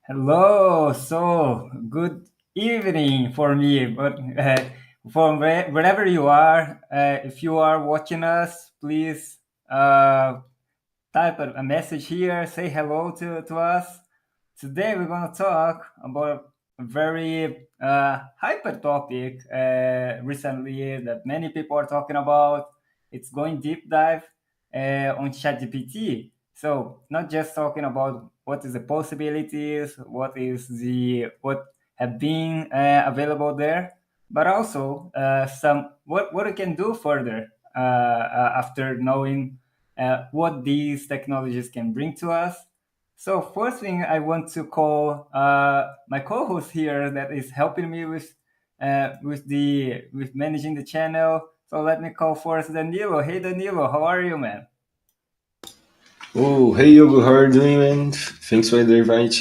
Hello, so good evening for me, but from wherever you are, if you are watching us, please uh, type a message here, say hello to us. Today we're going to talk about a very hyper topic recently that many people are talking about. It's going deep dive on ChatGPT. So not just talking about what is the possibilities, what have been available there, but also some what we can do further after knowing what these technologies can bring to us. So first thing I want to call my co-host here that is helping me with managing the channel. So let me call first Danilo. Hey Danilo, how are you, man? Oh, hey Hugo, how are you doing, man? Thanks for the invite.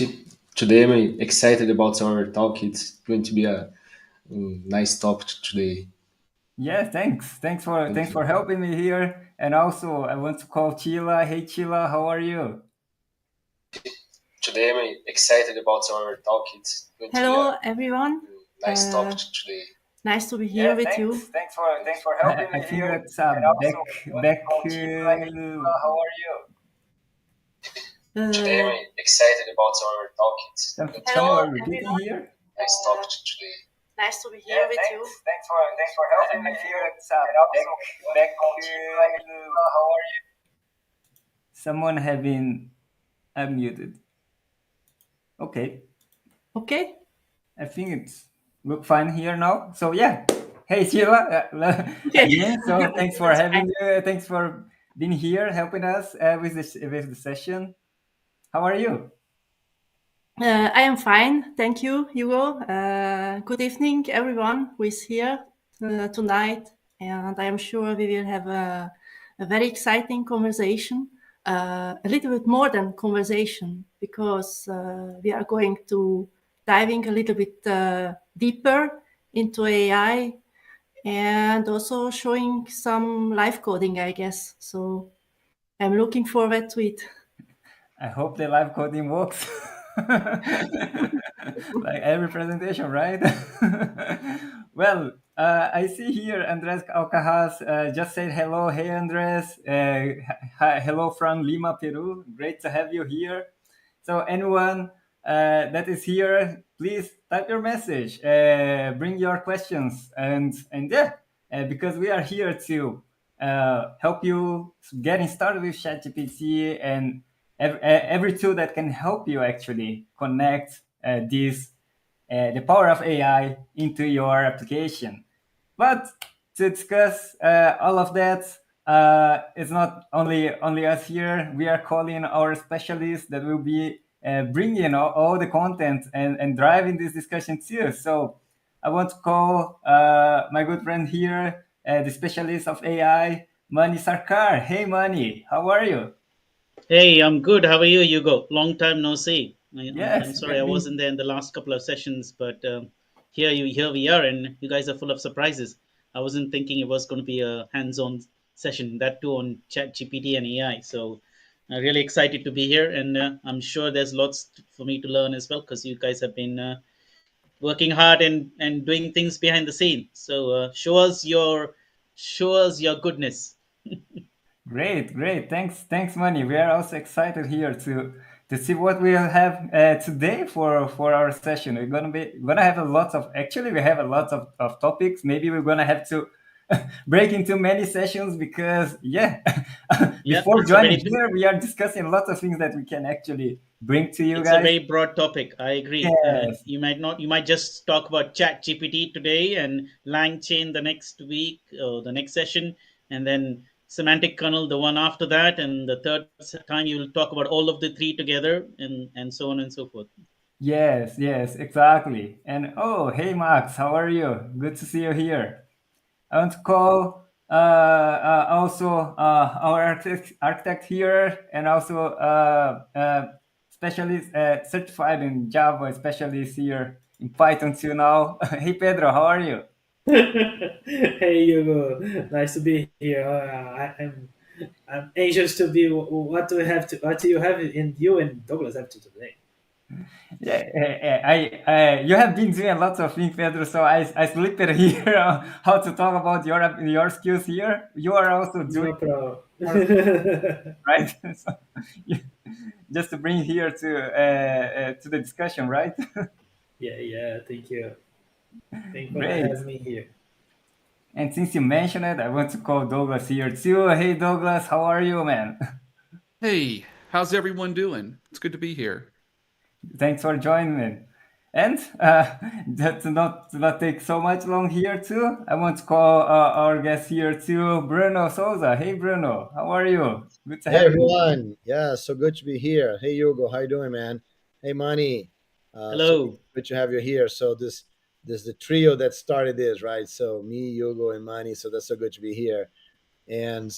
Today I'm excited about our talk. It's going to be a nice topic today. Yeah, Thank thanks you. for helping me here. And also I want to call Chila. Hey Chila, how are you? Today I'm excited about our talk. It's going to be a Hello, everyone. nice Uh, topic today. nice to be Yeah, here with you. thanks for helping me Thank you. here. That's And also, I want to back. call Chila. Hey Chila, how are you? Today Uh, I'm excited about our talk. It's going to be Some Hello, are a repeating everyone. here. nice topic today. Nice to be Yeah, here with you. thanks for helping me here. That's And also, I want to back. call Chila. Hey Chila, how are you? Someone have been unmuted. Okay, Okay. I think it's look fine here now. So yeah, hey Sheila, Okay. again. So thanks for That's fine. having thanks for being here, helping us with the session. How are you? I am fine. Thank you, Hugo. Good evening, everyone who is here tonight. And I am sure we will have a very exciting conversation, a little bit more than conversation, because we are going to diving a little bit deeper into AI and also showing some live coding, I guess. So I'm looking forward to it. I hope the live coding works. Like every presentation, right? Well, I see here Andres Alcajas just said hello. Hey, Andres. Hello from Lima, Peru. Great to have you here. So, anyone that is here, please type your message, bring your questions, and yeah, because we are here to help you getting started with ChatGPT and every tool that can help you actually connect the power of AI into your application. But to discuss all of that, it's not only us here. We are calling our specialists that will be bringing all the content and driving this discussion too. So I want to call my good friend here, the specialist of AI, Manny Sarkar. Hey, Manny, how are you? Hey, I'm good. How are you, Hugo? Long time no see. I'm Yes, we sorry I have been. wasn't there in the last couple of sessions, but here we are, and you guys are full of surprises. I wasn't thinking it was going to be a hands-on session, that too on Chat GPT and AI. So really excited to be here, and I'm sure there's lots for me to learn as well because you guys have been working hard and doing things behind the scene. So show us your goodness. Great. Thanks, Manny. We are also excited here to see what we'll have today for our session. We're gonna have a lot of actually we have a lot of topics. Maybe we're gonna have to break into many sessions because yeah, Yeah, before joining here, we are discussing lots of things that we can actually bring to you it's a guys. very broad topic. I agree. Yes, You might just talk about Chat GPT today and LangChain the next week or the next session, and then semantic kernel the one after that, and the third time you will talk about all of the three together, and so on and so forth. yes, exactly. And oh, hey Max, how are you? Good to see you here. I want to call also our architect here and also specialist certified in Java specialist here in Python too now. Hey Pedro, how are you? Hey Hugo, nice to be here. I'm anxious to be what do you have in you and Douglas have to today. Yeah, you have been doing lots of things, Pedro. So I slipped it here on how to talk about your skills here. You are also doing No problem. more, right? So, you- just to bring here to the discussion, right? Yeah, yeah. Thank you. Thank you for Great. having me here. And since you mentioned it, I want to call Douglas here too. Hey, Douglas, how are you, man? Hey, how's everyone doing? It's good to be here. Thanks for joining me. And to not take so much long here too, I want to call our guest here too, Bruno Souza. Hey, Bruno, how are you? Good to Hey have you. everyone, yeah, so good to be here. Hey Hugo, how you doing, man? Hey Manny, so Hello. good to have you here. So this the trio that started this, right? So me, Hugo, and Manny. So that's so good to be here. And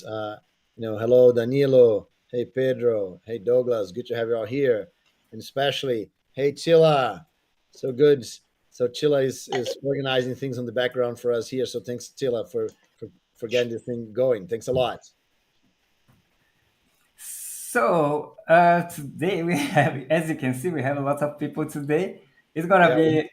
hello Danilo. Hey Pedro. Hey Douglas. Good to have you all here. And especially, hey Chilla. So good. So Chilla is organizing things on the background for us here. So thanks Chilla for getting this thing going. Thanks a lot. So today we have, as you can see, we have a lot of people today. It's gonna Yeah. be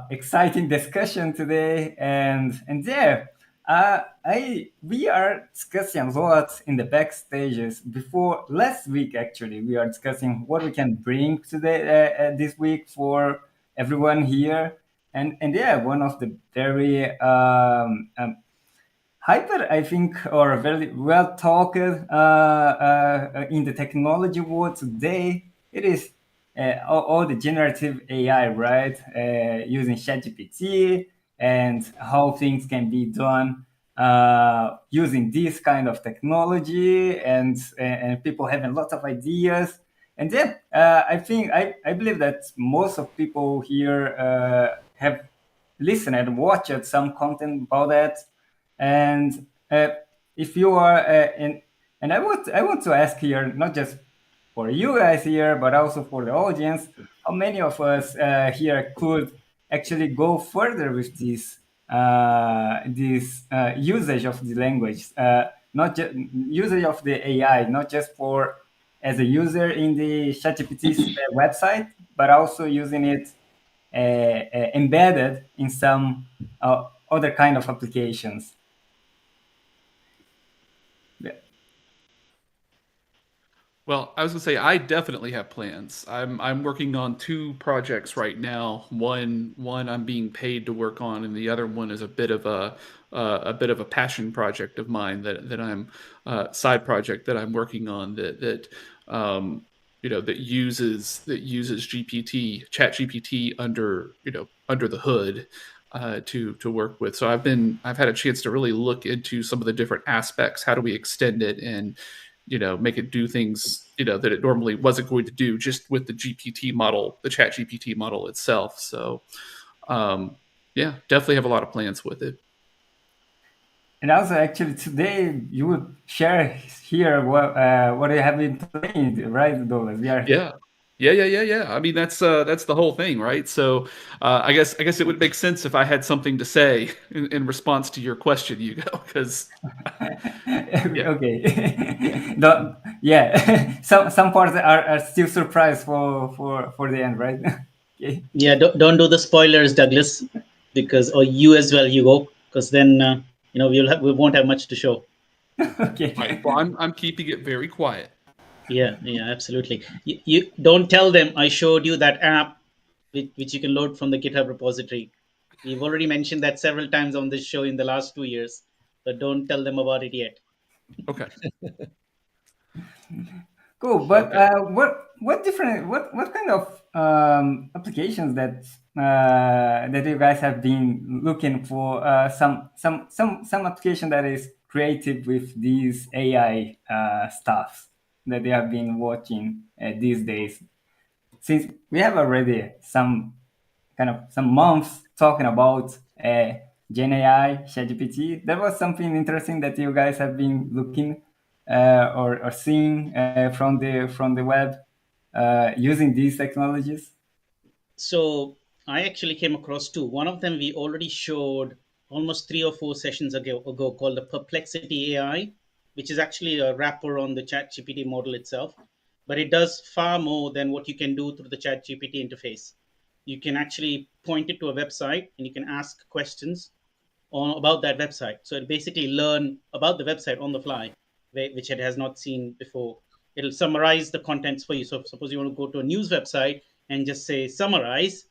exciting discussion today, and yeah, I we are discussing a lot in the backstages. Before last week, actually, we are discussing what we can bring today this week for everyone here, and yeah, one of the very hyper, I think, or very well talked in the technology world today. It is all the generative AI, right? Using ChatGPT and how things can be done using this kind of technology, and people having lots of ideas. And then I think I believe that most of people here have listened and watched some content about that. And if you are and I want to ask here, not just for you guys here, but also for the audience, how many of us here could actually go further with this usage of the language, not just usage of the AI, not just for as a user in the ChatGPT's website, but also using it embedded in some other kind of applications. Yeah. Well, I was gonna say I definitely have plans. I'm working on two projects right now. One I'm being paid to work on, and the other one is a bit of a passion project of mine that I'm side project that I'm working on um, that uses ChatGPT under under the hood to work with. So I've had a chance to really look into some of the different aspects. How do we extend it and make it do things that it normally wasn't going to do just with the GPT model, the Chat GPT model itself. So yeah, definitely have a lot of plans with it. And also, actually, today you would share here what you have been playing, right, Douglas? We are Yeah. Yeah. I mean, that's the whole thing, right? So, I guess it would make sense if I had something to say in response to your question, Hugo, because yeah, okay. yeah. Yeah, some parts are still surprise for the end, right? Okay. Yeah, don't do the spoilers, Douglas, because or you as well, Hugo, because then we won't have much to show. Right. Okay. Well, I'm keeping it very quiet. Yeah, yeah, absolutely. You don't tell them I showed you that app which you can load from the GitHub repository. We've already mentioned that several times on this show in the last 2 years, but don't tell them about it yet. Okay. Cool, but Okay. what different what kind of applications that you guys have been looking for? Some application that is creative with these AI stuff that they have been watching these days. Since we have already some months talking about Gen AI, ChatGPT, there was something interesting that you guys have been looking or seeing from the web using these technologies. So I actually came across two. One of them we already showed almost 3 or 4 sessions ago called the Perplexity AI, which is actually a wrapper on the ChatGPT model itself, but it does far more than what you can do through the ChatGPT interface. You can actually point it to a website and you can ask questions on about that website. So it basically learn about the website on the fly, which it has not seen before. It'll summarize the contents for you. So suppose you want to go to a news website and just say summarize,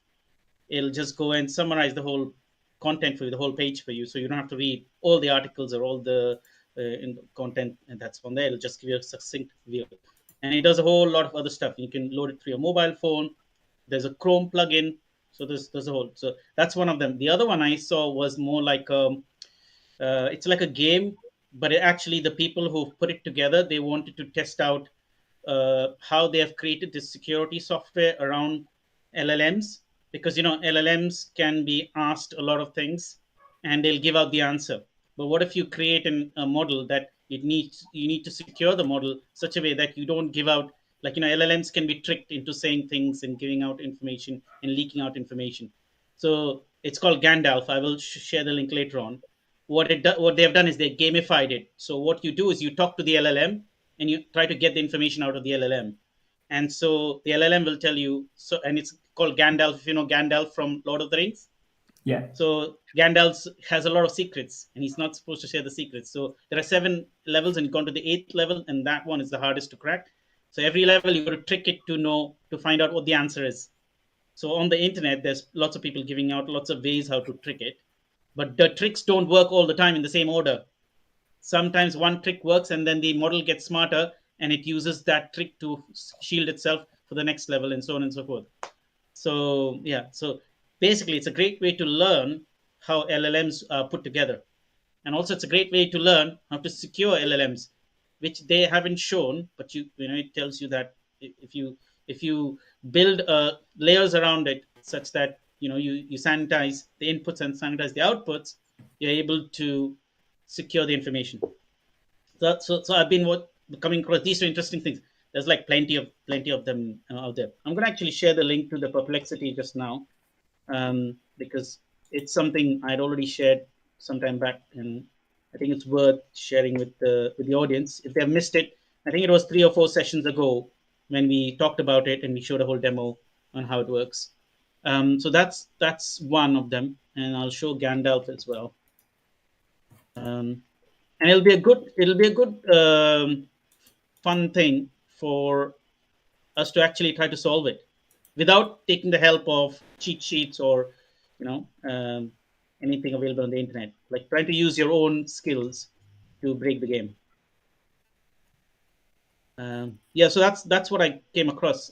it'll just go and summarize the whole content for you, the whole page for you. So you don't have to read all the articles or all the content and that's from there. It'll just give you a succinct view. And it does a whole lot of other stuff. You can load it through your mobile phone. There's a Chrome plugin. So there's a whole. So that's one of them. The other one I saw was more like it's like a game, but actually the people who put it together, they wanted to test out how they have created this security software around LLMs, because LLMs can be asked a lot of things and they'll give out the answer. But what if you create a model that you need to secure the model such a way that you don't give out, like LLMs can be tricked into saying things and giving out information and leaking out information. So it's called Gandalf. I will share the link later on. What they have done is they gamified it. So what you do is you talk to the LLM and you try to get the information out of the LLM. And so the LLM will tell you. So, and it's called Gandalf. If you know Gandalf from Lord of the Rings. Yeah. So Gandalf has a lot of secrets, and he's not supposed to share the secrets. So there are 7 levels, and you've gone to the 8th level, and that one is the hardest to crack. So every level you got to trick it to find out what the answer is. So on the internet, there's lots of people giving out lots of ways how to trick it, but the tricks don't work all the time in the same order. Sometimes one trick works and then the model gets smarter and it uses that trick to shield itself for the next level and so on and so forth. So yeah, so basically it's a great way to learn how LLMs are put together, and also it's a great way to learn how to secure LLMs, which they haven't shown, but it tells you that if you build layers around it such that you sanitize the inputs and sanitize the outputs, you're able to secure the information. So I've been coming across these 2 interesting things. There's like plenty of them out there. I'm going to actually share the link to the Perplexity just now, because it's something I'd already shared some time back, and I think it's worth sharing with the audience if they've missed it. I think it was 3 or 4 sessions ago when we talked about it and we showed a whole demo on how it works. So that's one of them, and I'll show Gandalf as well. And it'll be a good fun thing for us to actually try to solve it without taking the help of cheat sheets or anything available on the internet, like trying to use your own skills to break the game. Yeah, so that's what I came across.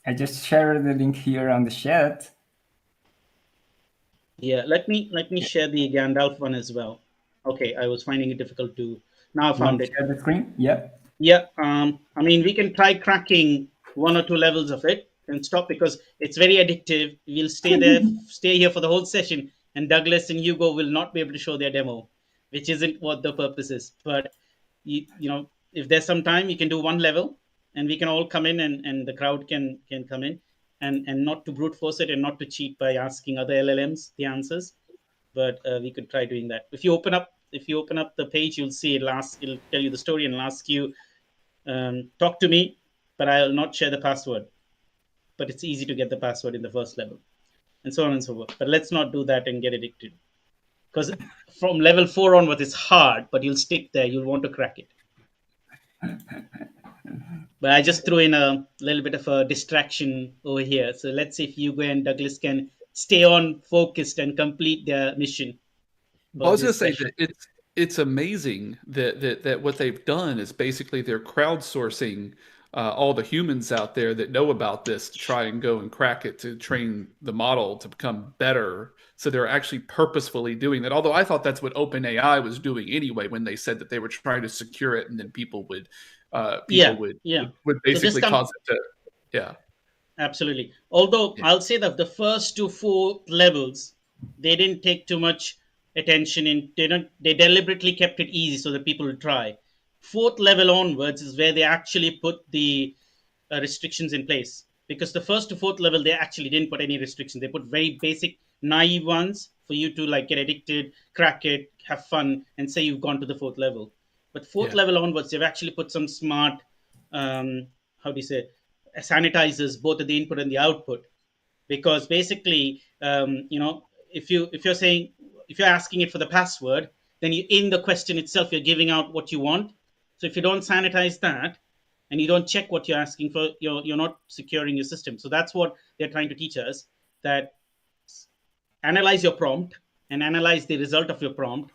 I just shared the link here on the chat. Yeah, let me share the Gandalf one as well. Okay, I was finding it difficult to. Now I You want found to it. share the screen? Yeah. Yeah, I mean, we can try cracking 1 or 2 levels of it and stop, because it's very addictive. We'll stay here for the whole session, and Douglas and Hugo will not be able to show their demo, which isn't what the purpose is. But if there's some time, you can do 1 level, and we can all come in, and the crowd can come in, and not to brute force it and not to cheat by asking other LLMs the answers, but we could try doing that. If you open up the page, you'll see it'll tell you the story and it'll ask you, talk to me, but I'll not share the password. But it's easy to get the password in the first level, and so on and so forth. But let's not do that and get addicted, because from level 4 onwards, it's hard, but you'll stick there. You'll want to crack it. But I just threw in a little bit of a distraction over here. So let's see if Hugo and Douglas can stay on focused and complete their mission I for was going this to say session. that it's amazing that what they've done is basically they're crowdsourcing all the humans out there that know about this to try and go and crack it to train the model to become better. So they're actually purposefully doing that. Although I thought that's what OpenAI was doing anyway when they said that they were trying to secure it, and then people would Yeah, yeah. So this basically comes cause it to absolutely. Although yeah. I'll say that the first to 4 levels, they didn't take too much attention in. They deliberately kept it easy so that people would try. 4th level onwards is where they actually put the restrictions in place, because the first to 4th level they actually didn't put any restrictions. They put very basic, naive ones for you to like get addicted, crack it, have fun, and say you've gone to the 4th level. But fourth Yeah. level onwards, they've actually put some smart, how do you say, sanitizers both at the input and the output. Because basically, if you're asking it for the password, then you, in the question itself, you're giving out what you want. So if you don't sanitize that and you don't check what you're asking for, you're not securing your system. So that's what they're trying to teach us, that analyze your prompt and analyze the result of your prompt,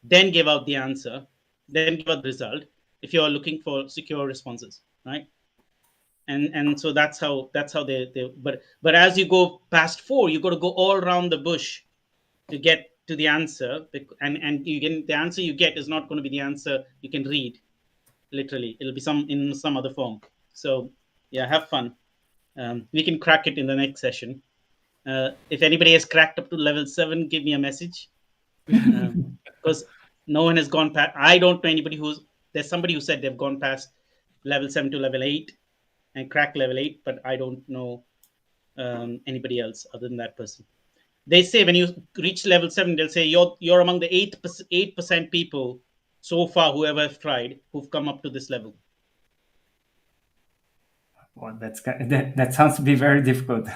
then give out the answer, then give out the result if you're looking for secure responses, right? And so that's how they but as you go past four, you got to go all around the bush to get to the answer, and you get the answer you get is not going to be the answer you can read literally. It'll be some in some other form. So yeah, have fun. We can crack it in the next session. If anybody has cracked up to level 7, give me a message, because no one has gone past. I don't know anybody who's there's somebody who said they've gone past level 7 to level 8 and crack level 8, but I don't know anybody else other than that person. They say when you reach level 7, they'll say you're among the 8% people so far who ever have tried who've come up to this level. Well, that sounds to be very difficult.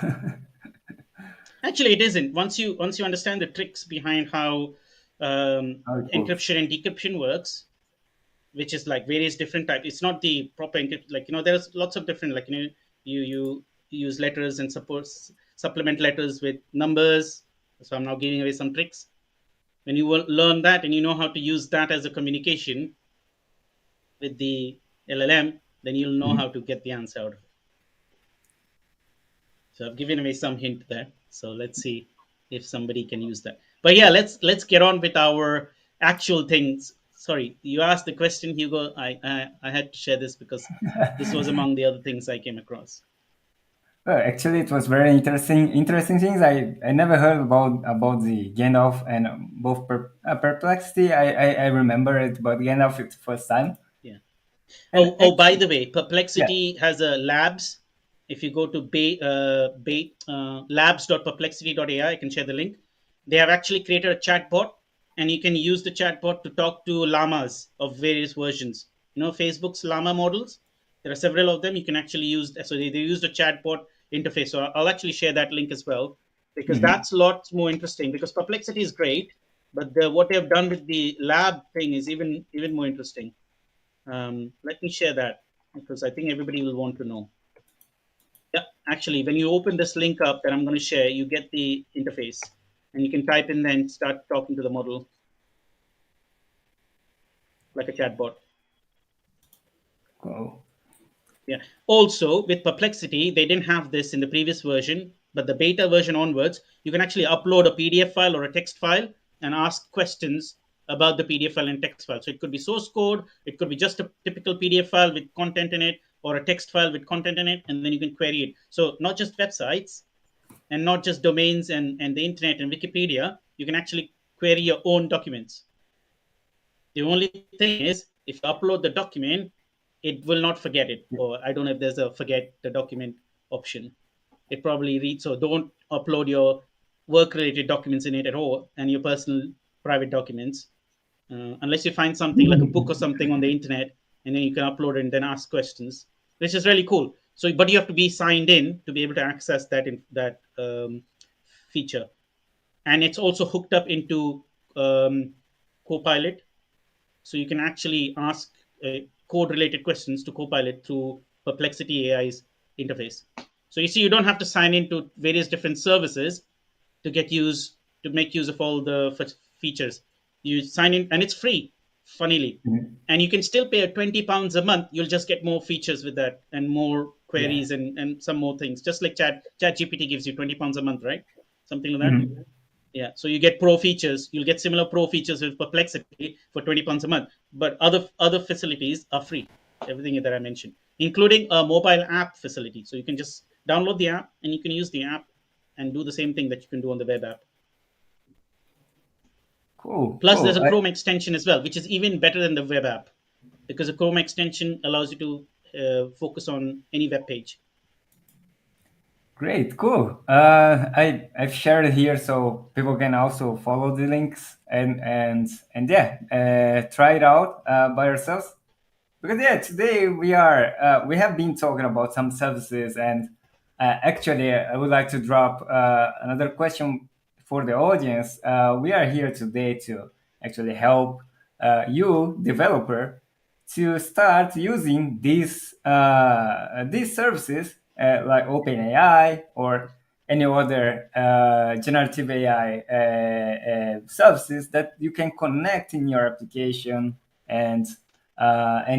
Actually, it isn't. Once you understand the tricks behind how How it works. encryption and decryption works, which is like various different types. It's not the proper encryption. Like, there's lots of different, like, you use letters and supplement letters with numbers. So I'm now giving away some tricks. When you will learn that and you know how to use that as a communication with the LLM, then you'll know how to get the answer out of it. So I've given away some hint there. So let's see if somebody can use that. But yeah, let's get on with our actual things. Sorry, you asked the question, Hugo. I had to share this because this was among the other things I came across. Well, actually, it was very interesting things. I never heard about the Gandalf and both Perplexity. I remember it, but Gandalf it's the first time. Yeah. And By the actually, way, yeah. Perplexity has a labs. If you go to labs.perplexity.ai, I can share the link. They have actually created a chatbot, and you can use the chatbot to talk to llamas of various versions. Facebook's llama models. There are several of them. You can actually use. So they used a chatbot interface. So I'll actually share that link as well, because Mhm. that's lots more interesting. Because Perplexity is great, but what they've done with the lab thing is even more interesting. Let me share that because I think everybody will want to know. Yeah, actually, when you open this link up that I'm going to share, you get the interface and you can type in there and start talking to the model like a chatbot. Cool. Yeah. Also, with Perplexity, they didn't have this in the previous version, but the beta version onwards, you can actually upload a PDF file or a text file and ask questions about the PDF file and text file. So it could be source code, it could be just a typical PDF file with content in it, or a text file with content in it, and then you can query it. So not just websites and not just domains and the internet and Wikipedia, you can actually query your own documents. The only thing is, if you upload the document, it will not forget it. Or I don't know if there's a forget the document option. It probably reads. So don't upload your work related documents in it at all and your personal private documents, unless you find something like a book or something on the internet, and then you can upload it and then ask questions, which is really cool. So, but you have to be signed in to be able to access that feature, and it's also hooked up into Copilot, so you can actually ask code related questions to Copilot through Perplexity AI's interface. So you see, you don't have to sign into various different services to make use of all the features. You sign in, and it's free, funnily, Mhm. and you can still pay £20 a month. You'll just get more features with that and more Yeah. queries and some more things. Just like ChatGPT gives you £20 a month, right? Something like that. Mhm. Yeah, so you get pro features. You'll get similar pro features with Perplexity for £20 a month. But other facilities are free. Everything that I mentioned, including a mobile app facility. So you can just download the app and you can use the app and do the same thing that you can do on the web app. Cool. Plus, there's Cool. a Chrome extension as well, which is even better than the web app, because the Chrome extension allows you to focus on any web page. Great, cool. I've shared it here so people can also follow the links and yeah, try it out by yourselves. Because yeah, today we have been talking about some services, and actually I would like to drop another question for the audience. We are here today to actually help you developer to start using these services like OpenAI or any other generative AI services that you can connect in your application and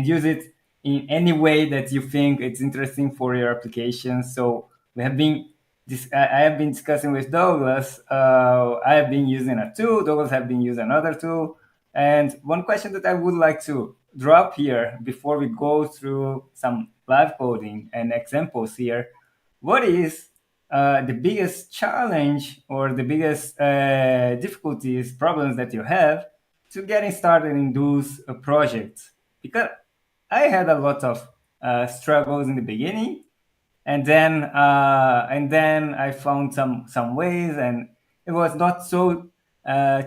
use it in any way that you think it's interesting for your application. So we have been I have been discussing with Douglas. I have been using a tool. Douglas have been using another tool. And one question that I would like to drop here before we go through some live coding and examples here, what is the biggest challenge or the biggest difficulties, problems that you have to getting started in those projects? Because I had a lot of struggles in the beginning, and then I found some ways, and it was not so uh,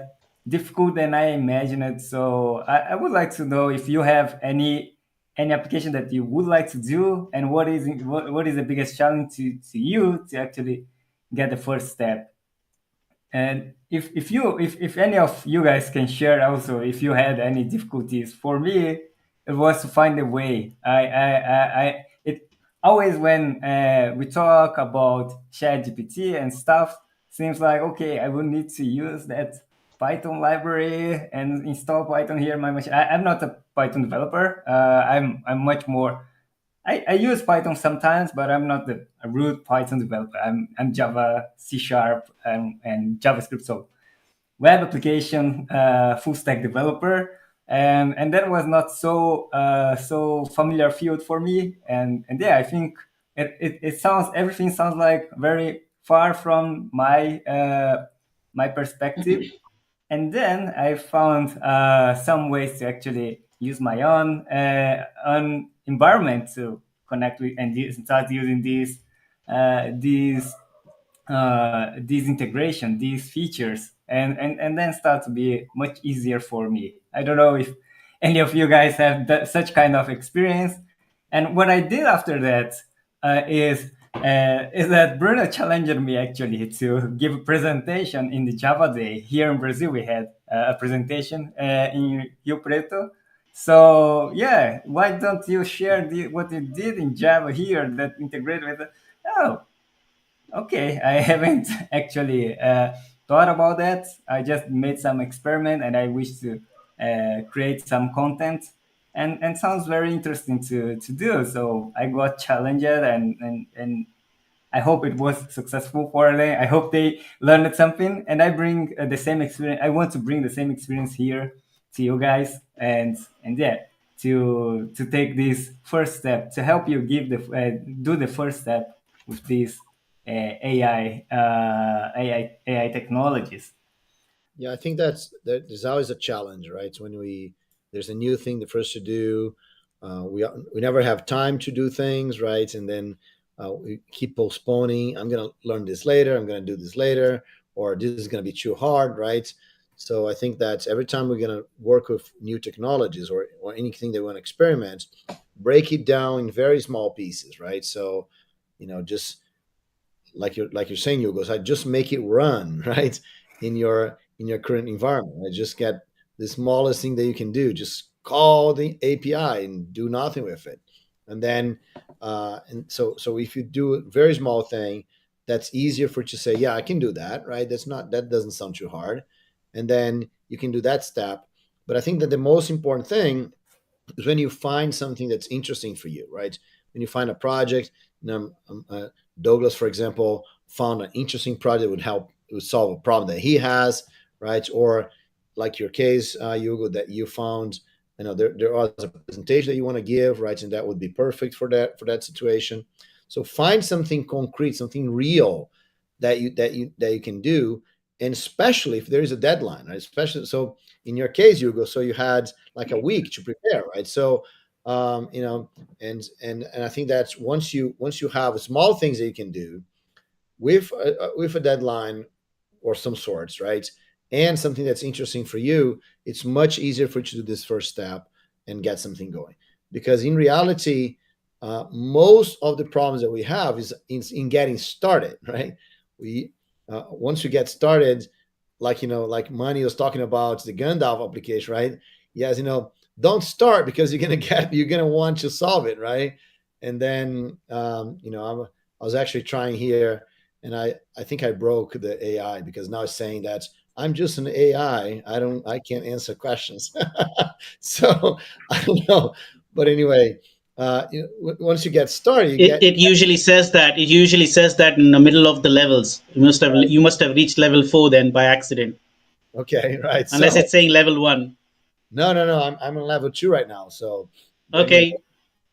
difficult than I imagined. So I would like to know if you have any application that you would like to do, and what is the biggest challenge to you to actually get the first step. And if any of you guys can share also if you had any difficulties. For me, it was to find a way. I it always when we talk about ChatGPT and stuff, seems like okay, I will need to use that Python library and install Python here in my machine. I'm not a Python developer. I'm much more. I use Python sometimes, but I'm not a root Python developer. I'm Java, C Sharp, and JavaScript. So web application full stack developer, and that was not so familiar field for me. And yeah, I think it sounds everything sounds like very far from my perspective. And then I found some ways to actually use my own environment to connect with and start using these integration, these features, and then start to be much easier for me. I don't know if any of you guys have such kind of experience. And what I did after that is that Bruno challenged me actually to give a presentation in the Java Day here in Brazil. We had a presentation in Rio Preto. So yeah, why don't you share what you did in Java here that integrated with? Oh, okay, I haven't actually thought about that. I just made some experiment, and I wish to create some content, and sounds very interesting to do. So I got challenged, and I hope it was successful for them. I hope they learned something, and I bring the same experience. I want to bring the same experience here to you guys, and yeah, to take this first step to help you give the do the first step with these AI technologies. Yeah, I think there's always a challenge, right? When there's a new thing the first to do, we never have time to do things, right? And then we keep postponing. I'm gonna learn this later. I'm gonna do this later, or this is gonna be too hard, right? So I think that every time we're gonna work with new technologies or anything they want to experiment, break it down in very small pieces, right? So, just like you're saying, Hugo, so I just make it run right in your current environment. I just get the smallest thing that you can do. Just call the API and do nothing with it, and then and so if you do a very small thing, that's easier for you to say, yeah, I can do that, right? That doesn't sound too hard, and then you can do that step. But I think that the most important thing is when you find something that's interesting for you, right? When you find a project, Douglas, for example, found an interesting project that would solve a problem that he has, right? Or like your case, Hugo, that you found, there was a presentation that you want to give, right? And that would be perfect for that situation. So find something concrete, something real that you can do, and especially if there is a deadline, right? Especially so in your case, Hugo, so you had like a week to prepare, right? So and I think that's once you have small things that you can do, with a deadline or some sorts, right? And something that's interesting for you, it's much easier for you to do this first step and get something going. Because in reality, most of the problems that we have is in getting started, right? We Once we get started, like like Manny was talking about the Gandalf application, right? Yes, don't start because you're gonna want to solve it, right? And then I was actually trying here, and I think I broke the AI because now it's saying that I'm just an AI. I can't answer questions. So I don't know, but anyway, once you get started, It usually says that. It usually says that in the middle of the levels. You must have reached level 4 then by accident, okay, right. unless So it's saying level 1. no, I'm on level 2 right now. So, but anyway, Okay.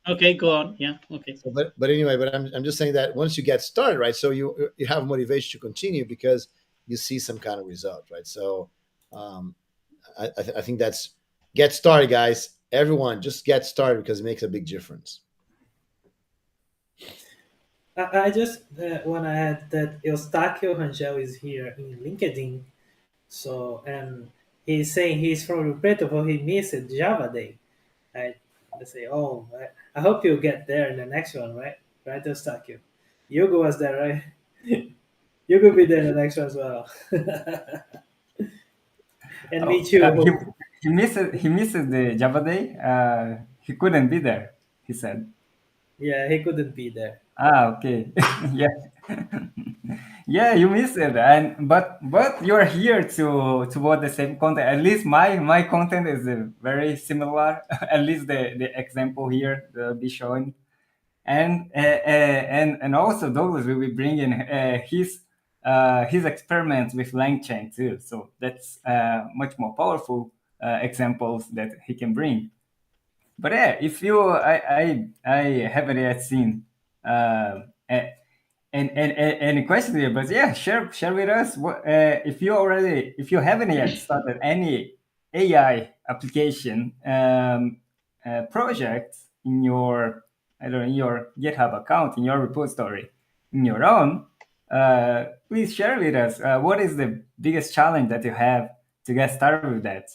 Okay, go on. Yeah. Okay. so but anyway, but I'm just saying that once you get started, right? So you have motivation to continue because you see some kind of result, right? So um, I think that's get started, guys. Everyone, just get started because it makes a big difference. I just want to add that Eustáquio Rangel is here in LinkedIn. So, and he's saying he's from Rio Preto, but he missed Java Day. I say, oh, I hope you get there in the next one, right? Right, Eustáquio? Hugo was there, right? You could be there in the next one as well. And me Oh, too. he misses the Java Day. He couldn't be there. He said. Yeah, he couldn't be there. Ah, okay. Yeah. Yeah, you missed it. And but you're here to watch the same content. At least my content is very similar. At least the example here will be shown. And also Douglas will be bringing his experiments with LangChain too. So that's much more powerful examples that he can bring. But yeah, if you, I haven't yet seen a- any question here, but yeah, share with us what if you haven't yet started any AI application project in your I don't know in your GitHub account in your repository in your own. Please share with us what is the biggest challenge that you have to get started with that.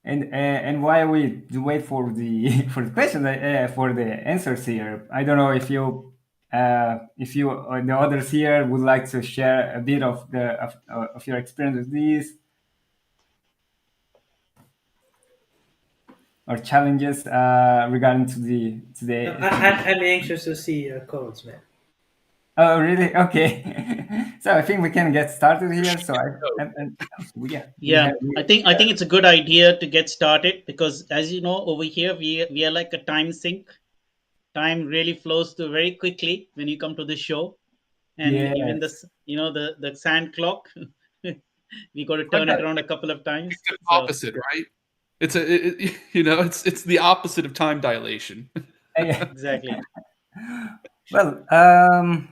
And while we do wait for the for the questions for the answers here, I don't know if you or the others here would like to share a bit of your experience with these or challenges regarding to No, the. I'm anxious to see your codes, man. Oh really? Okay. So I think we can get started here. So yeah, Yeah, we I think it's a good idea to get started because, as you know, over here we are like a time sink. Time really flows through very quickly when you come to the show, and even yes. this, the sand clock, we got to Like turn it that. around a couple of times. It's So opposite, right? It's the opposite of time dilation. Yeah. exactly. Well,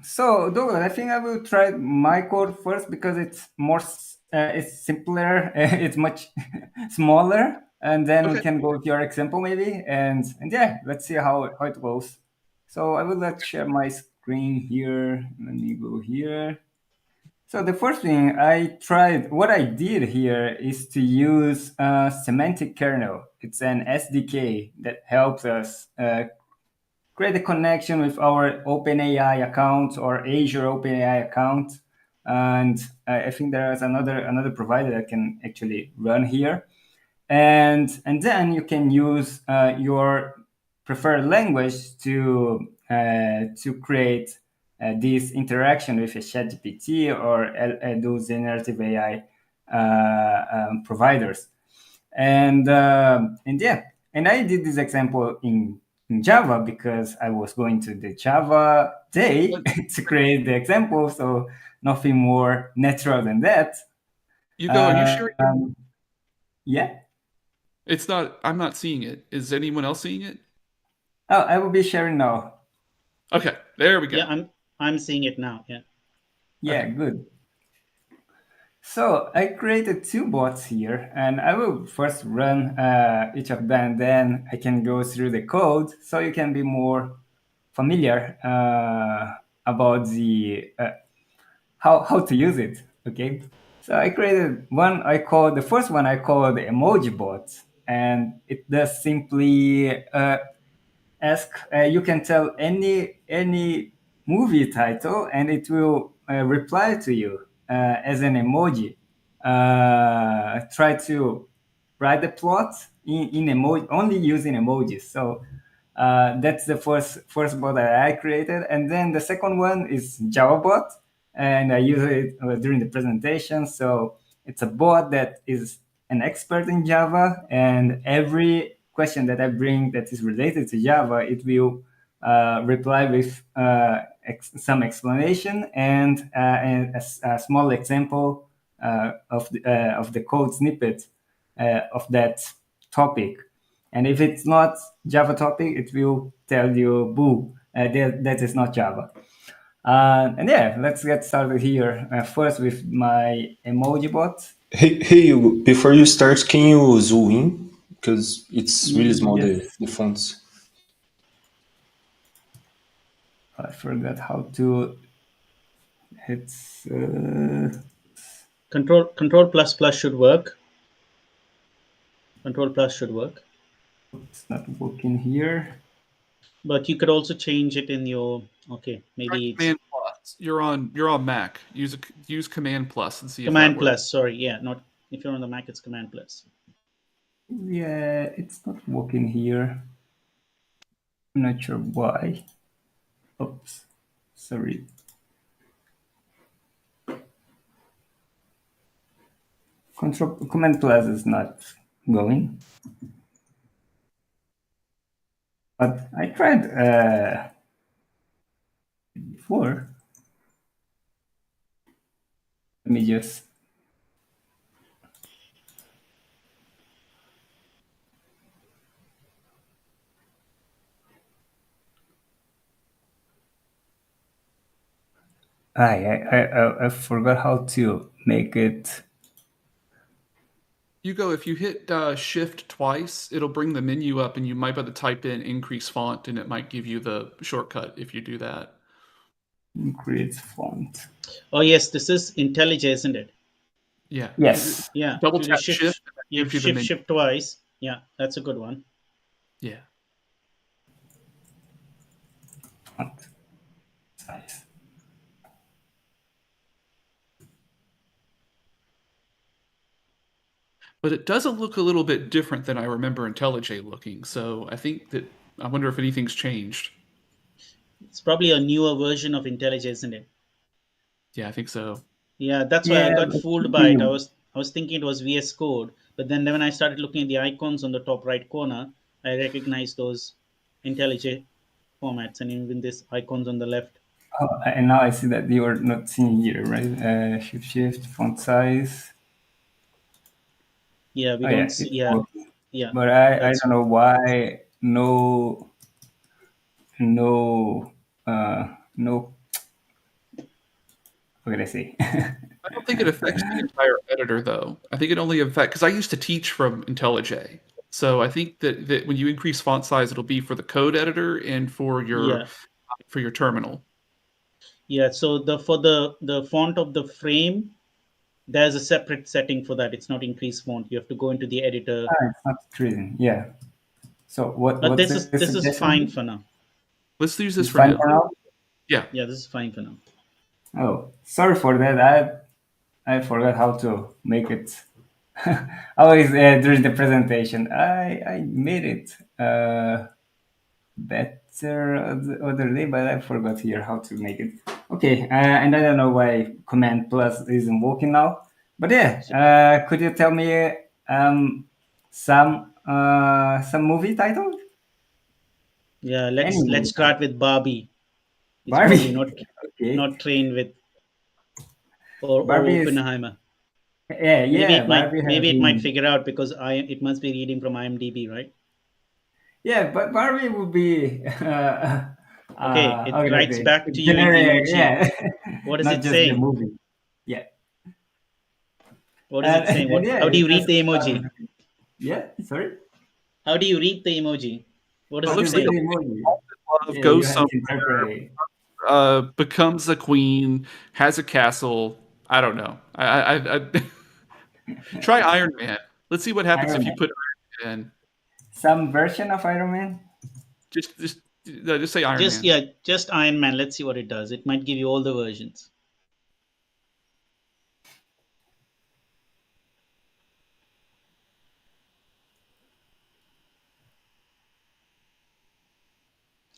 so Douglas, I think I will try my code first because it's it's simpler, it's much smaller, and then we Okay. can go with your example maybe, and yeah, let's see how it goes. So I would like to share my screen here. Let me go here. So the first thing what I did here is to use semantic kernel. It's an SDK that helps us create a connection with our OpenAI account or Azure OpenAI account. And I think there is another provider that can actually run here. And then you can use your preferred language to create this interaction with a ChatGPT or those generative AI providers. And yeah, and I did this example in Java because I was going to the Java day to create the example, so nothing more natural than that. Hugo, are you sure Um, yeah. it's not? I'm not seeing it. Is anyone else seeing it? Oh, I will be sharing now. Okay, there we go. Yeah, I'm seeing it now. Yeah. Yeah, Okay. good. So I created two bots here, and I will first run each of them, then I can go through the code so you can be more familiar about how to use it. Okay, so I created one. The first one I called Emoji Bot, and it does simply ask. You can tell any movie title, and it will reply to you as an emoji. Try to write the plot in emoji, only using emojis. So that's the first bot that I created, and then the second one is Java bot, and I use it during the presentation. So it's a bot that is an expert in Java, and every question that I bring that is related to Java, it will reply with some explanation and a small example of the code snippet of that topic. And if it's not Java topic, it will tell you, boo, that is not Java. And yeah, let's get started here. First with my emoji bot. Hey, Hugo, before you start, can you zoom in? Because it's really small, Yes, the fonts. I forgot how to. It's Control plus plus should work. Control plus should work. it's not working here. But you could also change it in your. Okay, Try maybe it's Command Plus. You're on Mac. Use Command Plus and see if that Command works. plus. Sorry, yeah, not if you're on the Mac, it's Command plus. Yeah, it's not working here. I'm not sure why. Oops, sorry. Control Command Plus is not going. But I tried before. Let me just. I forgot how to make it. Hugo, if you hit Shift twice, it'll bring the menu up, and you might be able to type in increase font, and it might give you the shortcut if you do that. Increase font. Oh yes, this is IntelliJ, isn't it? Yeah. Yes. Yeah. Double If you tap shift, Shift, and that you gives you the menu. shift twice. Yeah, that's a good one. Yeah. Font size. But it doesn't look a little bit different than I remember IntelliJ looking. So I wonder if anything's changed. It's probably a newer version of IntelliJ, isn't it? Yeah, I think so. Yeah, that's why I Yeah, got but fooled by it. I was thinking it was VS Code, but then when I started looking at the icons on the top right corner, I recognized those IntelliJ formats, and even this icons on the left. and now I see that you are not seeing here, right? Shift font size. Yeah, we Oh don't yeah, see. it's Yeah, working. yeah, But I that's don't know why no, what can I say? I don't think it affects the entire editor, though. I think it only affects because I used to teach from IntelliJ. So I think that when you increase font size, it'll be for the code editor and yeah, for your terminal. yeah. So for the font of the frame, there's a separate setting for that. It's not increase font. You have to go into the editor. It's not treating. Yeah. So But what's this the is this is suggestion fine here? for now. Let's use this It's for fine now. for now. Yeah. Yeah, this is fine for now. Oh, sorry for that. I forgot how to make it. Always during the presentation, I made it better the other day, but I forgot here how to make it. Okay, and I don't know why Command Plus isn't working now. But yeah, So, could you tell me some movie title? yeah, Any let's movie title? start with Barbie. It's probably Barbie. not Okay, trained with or Barbie is Oppenheimer. Maybe yeah. it might Barbie has maybe it might been figure out because I it must be reading from IMDb, right? yeah, but Barbie would be Okay, how it can I writes say back to you in generic, emoji. yeah, What is not it just the saying? movie. Yeah, What is it saying? And What? yeah, How do it you read just the emoji? yeah. Sorry. How do you read the emoji? What Well, does it How it to looks like read a the say? emoji? love Yeah, you goes have somewhere, to interpret. becomes a queen, has a castle. I don't know. Try Iron Man. Let's see what happens Iron if you Man. put Iron Man. Some version of Iron Man. Just no, just say Iron Just Man. yeah, just Iron Man. Let's see what it does. It might give you all the versions.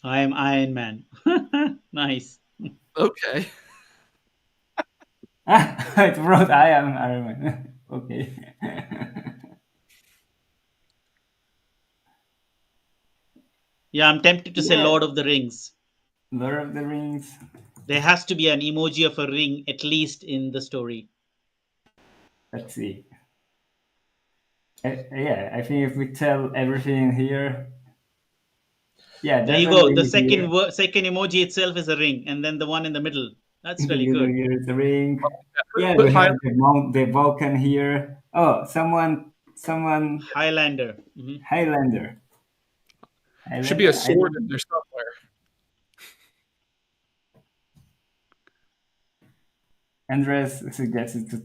I am Iron Man. Nice. Okay. It wrote I am Iron Man. Okay. Yeah, I'm tempted to say Yeah. Lord of the Rings. Lord of the Rings. There has to be an emoji of a ring at least in the story. Let's see. Yeah, I think if we tell everything here, yeah, There there's you a go. The ring second here. second emoji itself is a ring, and then the one in the middle. That's In the really middle good. here is the ring. Put, Yeah, put we high. have the Vulcan here. Oh, someone Highlander. Highlander. Should be a Highlander. I sword don't in know. there somewhere. Andreas suggested to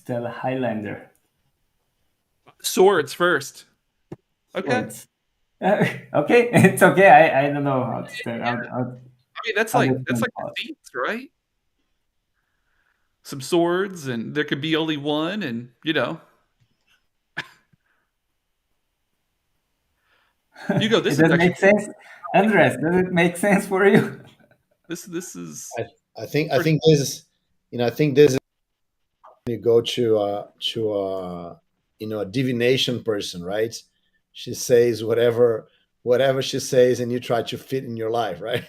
tell a Highlander. Swords first. Okay. Swords. Okay, it's okay. I don't know how to tell I mean, that's how like this that's can like the call. themes, right? Some swords, and there could be only one, and Hugo, It this is doesn't actually make sense. Andres, does it make sense for you? this is I pretty. think this is, I think this is when you go to a divination person, right? She says whatever she says, and you try to fit in your life, right?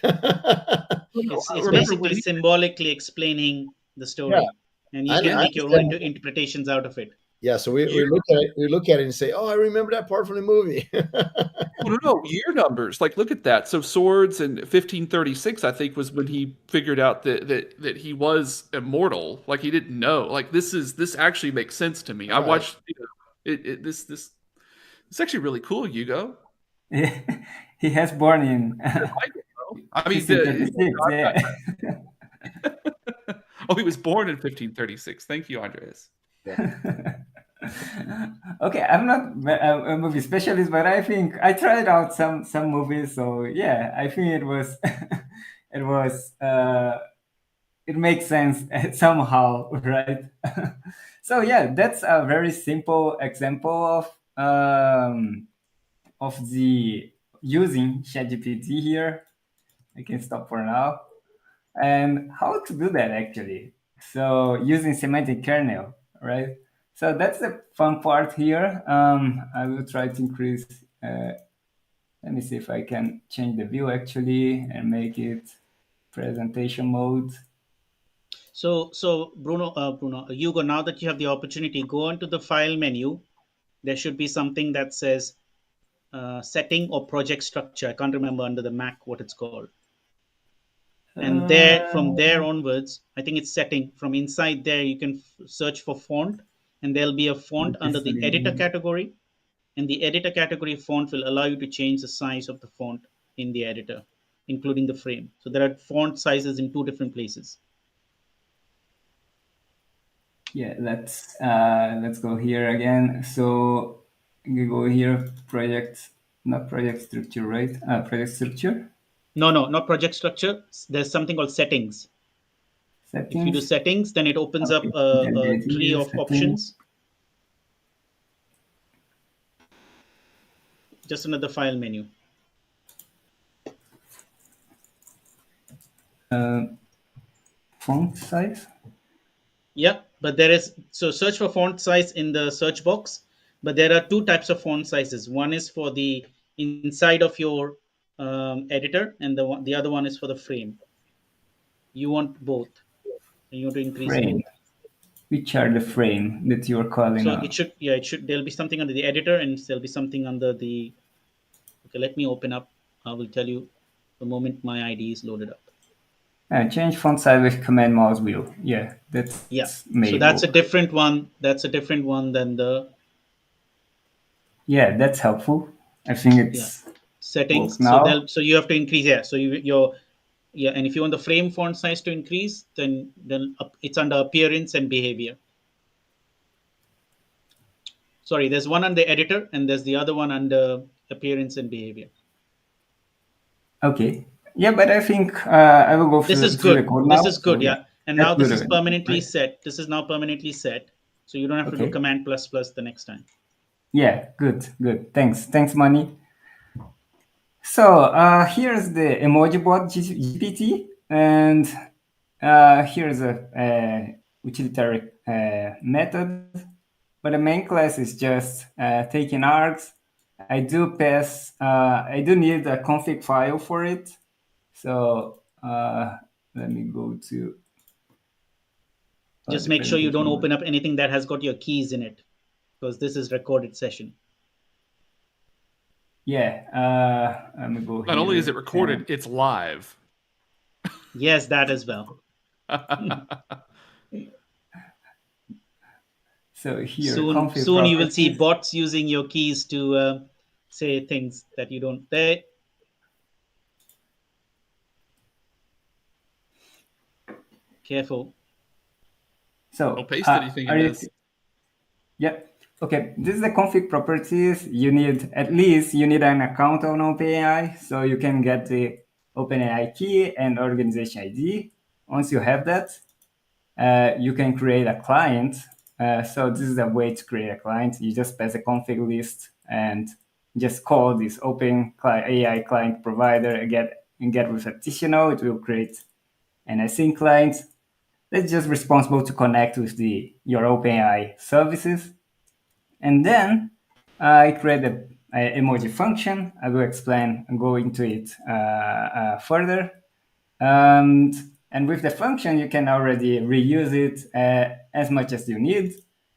It's Remember basically when he symbolically explaining the Yeah, story, and you I can make your own understand. interpretations out of it. Yeah, so year we look at it and say, "Oh, I remember that part from the movie." no, year numbers. Like, look at that. So swords in 1536, I think, was when he figured out that he was immortal. Like he didn't know. Like this actually makes sense to me. I All right. watched this. It's actually really cool, Hugo. He has born in I mean, 1636. Yeah. oh, he was born in 1536. Thank you, Andreas. Yeah. Okay, I'm not a movie specialist, but I think I tried out some movies. So yeah, I think it was it was it makes sense somehow, right? So yeah, that's a very simple example of the using ChatGPT here. I can stop for now. And how to do that actually? So using semantic kernel, right? So that's the fun part here. I will try to increase. Let me see if I can change the view actually and make it presentation mode. So Bruno, Hugo, now that you have the opportunity, go onto the file menu. There should be something that says setting or project structure. I can't remember under the Mac what it's called. And there, Uh, from there onwards, I think it's setting. From inside there, you can search for font, and there'll be a font under the editor obviously, category. And the editor category font will allow you to change the size of the font in the editor, including the frame. So there are font sizes in two different places. yeah, let's go here again. So you go here, project, not project structure, right? Project structure No, no, not project structure. There's something called settings. If you do settings. settings, then it opens up Okay, a get tree here, of settings. options. Just another file menu. Uh, font size. Yeah, but there is so search for font size in the search box. But there are two types of font sizes. One is for the inside of your editor, and the other one is for the frame. You want both. And you want to increase Frame. both. Which are the frame that you're calling So on? it should. There'll be something under the editor, and there'll be something under the. Okay, let me open up. I will tell you. the moment my ID is loaded up. Change font size with command mouse wheel. Yeah, that's Yeah. may So that's a work. different one. That's a different one than the Yeah, that's helpful. I think yeah it's work settings. So now. they'll so you have to increase. Yeah. So your yeah, and if you want the frame font size to increase, then it's under appearance and behavior. Sorry, there's one under editor and there's the other one under appearance and behavior. Okay. Yeah, but I think I will go This is through the good. code This now. is So good. yeah, Yeah. And that's now this good, is permanently right? set. This is now permanently set. So you don't have to do Okay. command plus plus the next time. Yeah, good, good. Thanks, Manny. So here's the Emoji Bot GPT, and here's a utilitarian method. But the main class is just taking args. I do need a config file for it. So let me go to Just the make sure you don't presentation mode. open up anything that has got your keys in it, because this is recorded session. Yeah, let me go Not only is it here. recorded, it's live. Yes, that as well. So here, config Soon you will see properties. bots using your keys to say things that you don't. There, careful. Don't So paste anything in are you? this. Yeah. Okay. This is the config properties. You need an account on OpenAI, so you can get the OpenAI key and organization ID. Once you have that, you can create a client. So this is a way to create a client. You just pass a config list and just call this AI client provider and get with additional. It will create an async client that's just responsible to connect with your OpenAI services. And then I create a emoji function. I will explain and go into it further. And, and with the function, you can already reuse it as much as you need.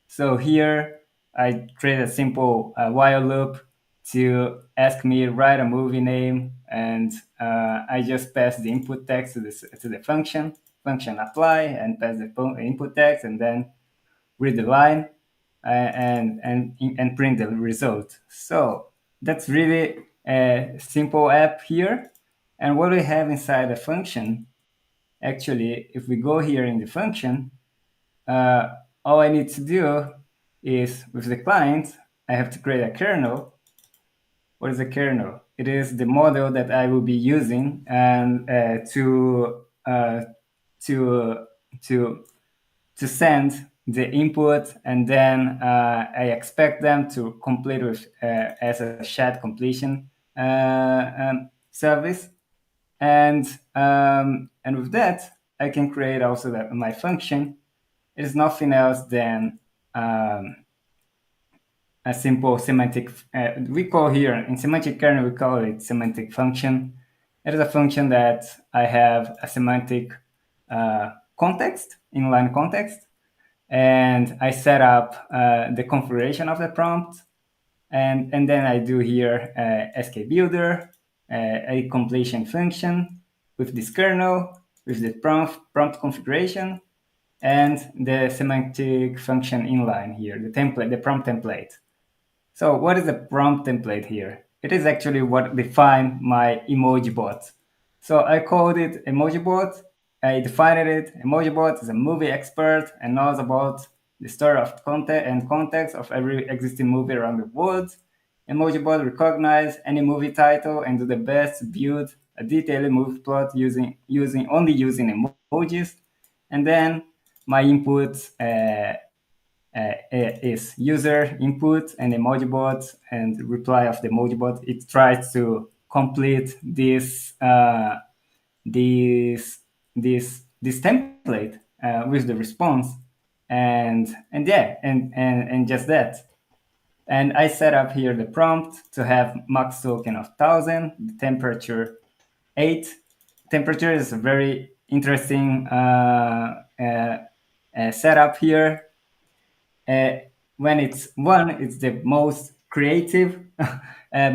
So here I create a simple while loop to ask me write a movie name, and I just pass the input text to the function apply, and pass the input text, and then read the line and print the result. So that's really a simple app here. And what we have inside the function, actually, if we go here in the function, uh, all I need to do is with the client, I have to create a kernel. What is a kernel? It is the model that I will be using and to to to send the input, and then I expect them to complete with as a chat completion service, and with that I can create also my function. It is nothing else than a simple semantic. We call here in semantic kernel we call it semantic function. It is a function that I have a semantic context, inline context, and I set up the configuration of the prompt, and then I do here SK builder, a completion function with this kernel, with the prompt configuration, and the semantic function inline here, the prompt template. So what is the prompt template here? It is actually what define my emoji bot. So I called it Emoji Bot. I defined it. Emoji Bot is a movie expert and knows about the story of content and context of every existing movie around the world. Emoji Bot recognize any movie title and do the best to build a detailed movie plot using emojis. And then my input is user input and emoji bot and reply of the emoji bot. It tries to complete this this template with the response, and yeah, and just that. And I set up here the prompt to have max token of 1,000, the temperature 8. Temperature is a very interesting setup here. Uh, when it's 1, it's the most creative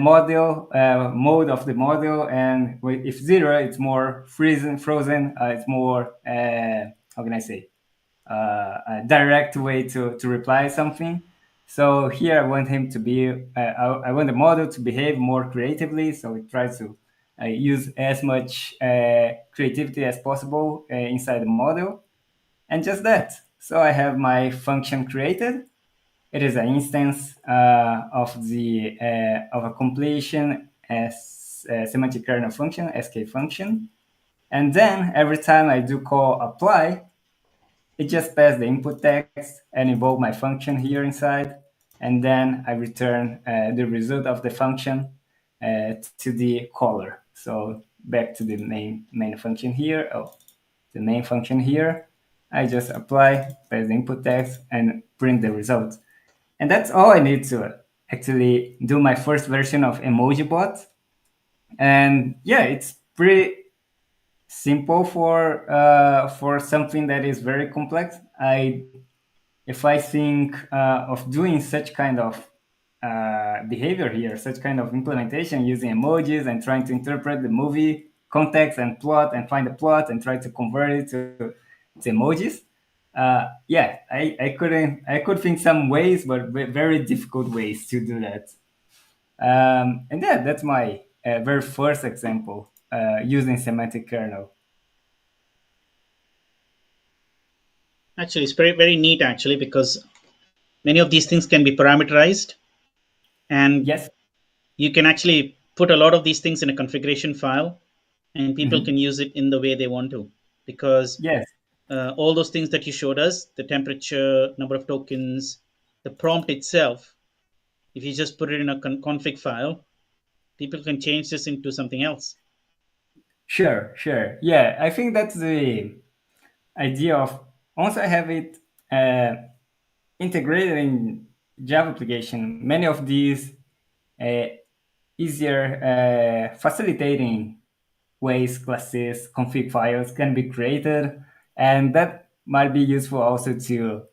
model mode of the model, and if zero, it's more frozen. It's more how can I say, a direct way to reply something. So here I want him to be, I want the model to behave more creatively. So it tries to use as much creativity as possible inside the model, and just that. So I have my function created. It is an instance of a completion as semantic kernel function, SK function. And then every time I do call apply, it just passes the input text and invoke my function here inside. And then I return the result of the function to the caller. So back to the main function here. Oh, the main function here. I just apply, pass the input text, and print the result. And that's all I need to actually do my first version of Emoji Bot. And yeah, it's pretty simple for something that is very complex. If I think of doing such kind of behavior here, such kind of implementation using emojis and trying to interpret the movie context and plot and find the plot and try to convert it to emojis. Yeah, I could think some ways, but very difficult ways to do that. And yeah, that's my very first example using semantic kernel. Actually, it's very very neat actually, because many of these things can be parameterized, and Yes. you can actually put a lot of these things in a configuration file, and people Mhm. can use it in the way they want to, because Yes. all those things that you showed us, the temperature, number of tokens, the prompt itself, if you just put it in a config file, people can change this into something else. Sure, sure. Yeah, I think that's the idea of once I have it uh, integrated in Java application, many of these uh, easier facilitating ways classes config files can be created, and that might be useful also to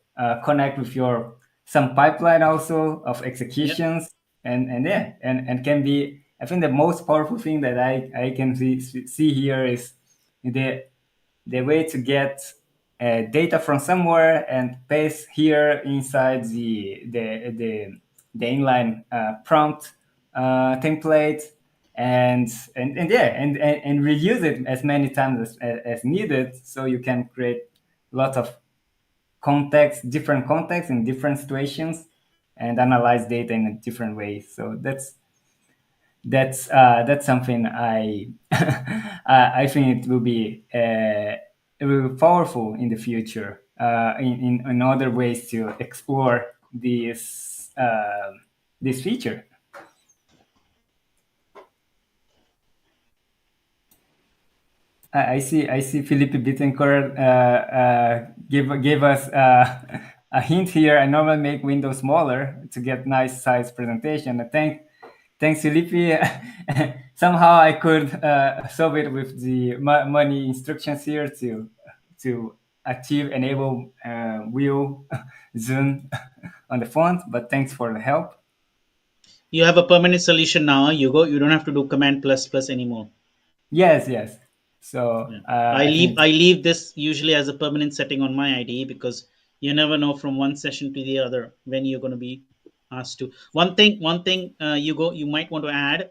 connect with your some pipeline also of Yeah. executions, and yeah, and can be, I think the most powerful thing that I can see here is the way to get data from somewhere and paste here inside the inline prompt template, and yeah, and reuse it as many times as needed, so you can create lots of context, different contexts in different situations, and analyze data in a different way. So that's something I think it will be powerful in the future in other ways to explore this feature. I see Felipe Bittencourt give us a hint here. I normally make windows smaller to get nice size presentation. Thanks, Felipe. Somehow I could solve it with the money instructions here to achieve enable wheel zoom on the font. But thanks for the help. You have a permanent solution now. You don't have to do command plus plus anymore. Yes, yes. So Yeah. I think I leave this usually as a permanent setting on my IDE, because you never know from one session to the other when you're going to be asked to. One thing you might want to add.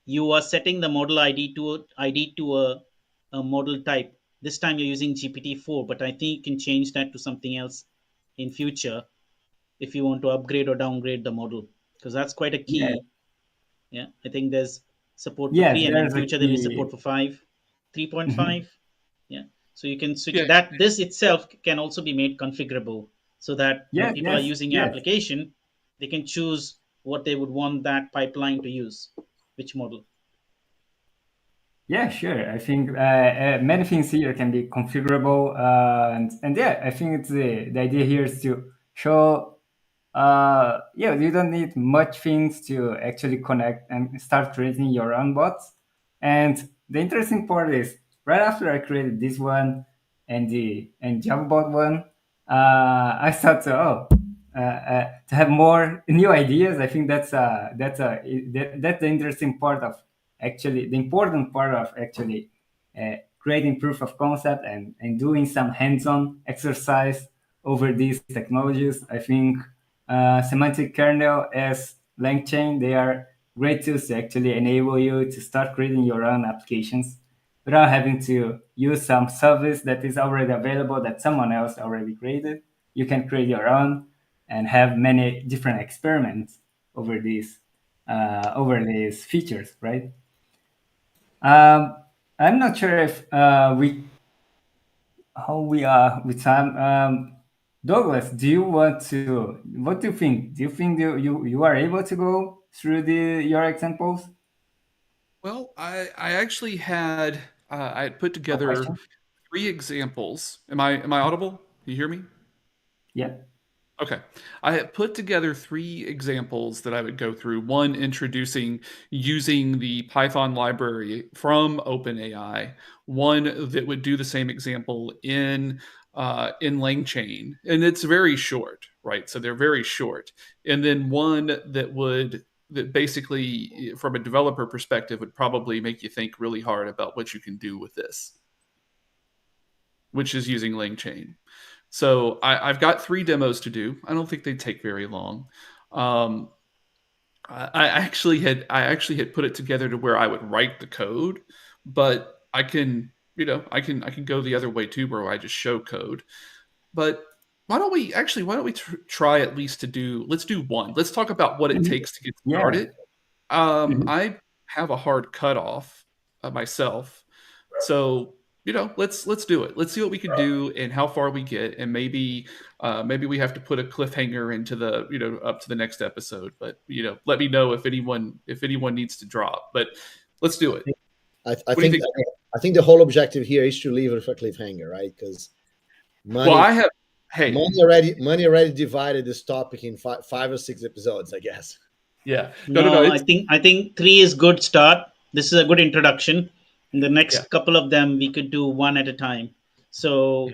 You are setting the model ID to a model type. This time you're using GPT-4, but I think you can change that to something else in future if you want to upgrade or downgrade the model, because that's quite a yeah, key. Yeah, I think there's support for yes, 3, and in there's a future there is key. support for 5, Mhm. 3.5. Yeah, so you can switch Yeah, that. This itself can also be made configurable, so that when Yes, people are yes, using your yes. application, they can choose what they would want that pipeline to use, which model. Yeah, sure. I think many things here can be configurable, and yeah, I think it's the idea here is to show. Yeah, you don't need much things to actually connect and start creating your own bots. And the interesting part is right after I created this one and the and JavaBot one, I thought, oh, to have more new ideas. I think that's the interesting part of actually the important part of actually creating proof of concept and doing some hands-on exercise over these technologies. I think semantic kernel as LangChain, they are great tools to actually enable you to start creating your own applications without having to use some service that is already available that someone else already created. You can create your own and have many different experiments over these features, right? Um, I'm not sure if we how we are with time. Douglas, do you want to? What do you think? Do you think you are able to go through your examples? Well, I actually had I had put No together question. three examples. Am I audible? Can you hear me? Yeah. Okay. I had put together three examples that I would go through. One introducing using the Python library from OpenAI. One that would do the same example in LangChain, and it's very short, right? So they're very short. And then one that basically, from a developer perspective, would probably make you think really hard about what you can do with this, which is using LangChain. So I've got three demos to do. I don't think they take very long. Um, I actually had put it together to where I would write the code, but I can go the other way too, where I just show code. But why don't we try at least to do let's do one. Let's talk about what it Mhm. takes to get Yeah. started. Mhm. I have a hard cutoff myself, so let's do it. Let's see what we can do and how far we get, and maybe we have to put a cliffhanger into the up to the next episode. But let me know if anyone needs to drop. But let's do it. I What do you think think? I think the whole objective here is to leave it with a cliffhanger, right? Because Well, money I have. Hey, money already divided this topic in five or six episodes, I guess. yeah, no, No, I it's think I think three is good start. This is a good introduction. In the yeah, next couple of them, we could do one at a time. yeah. So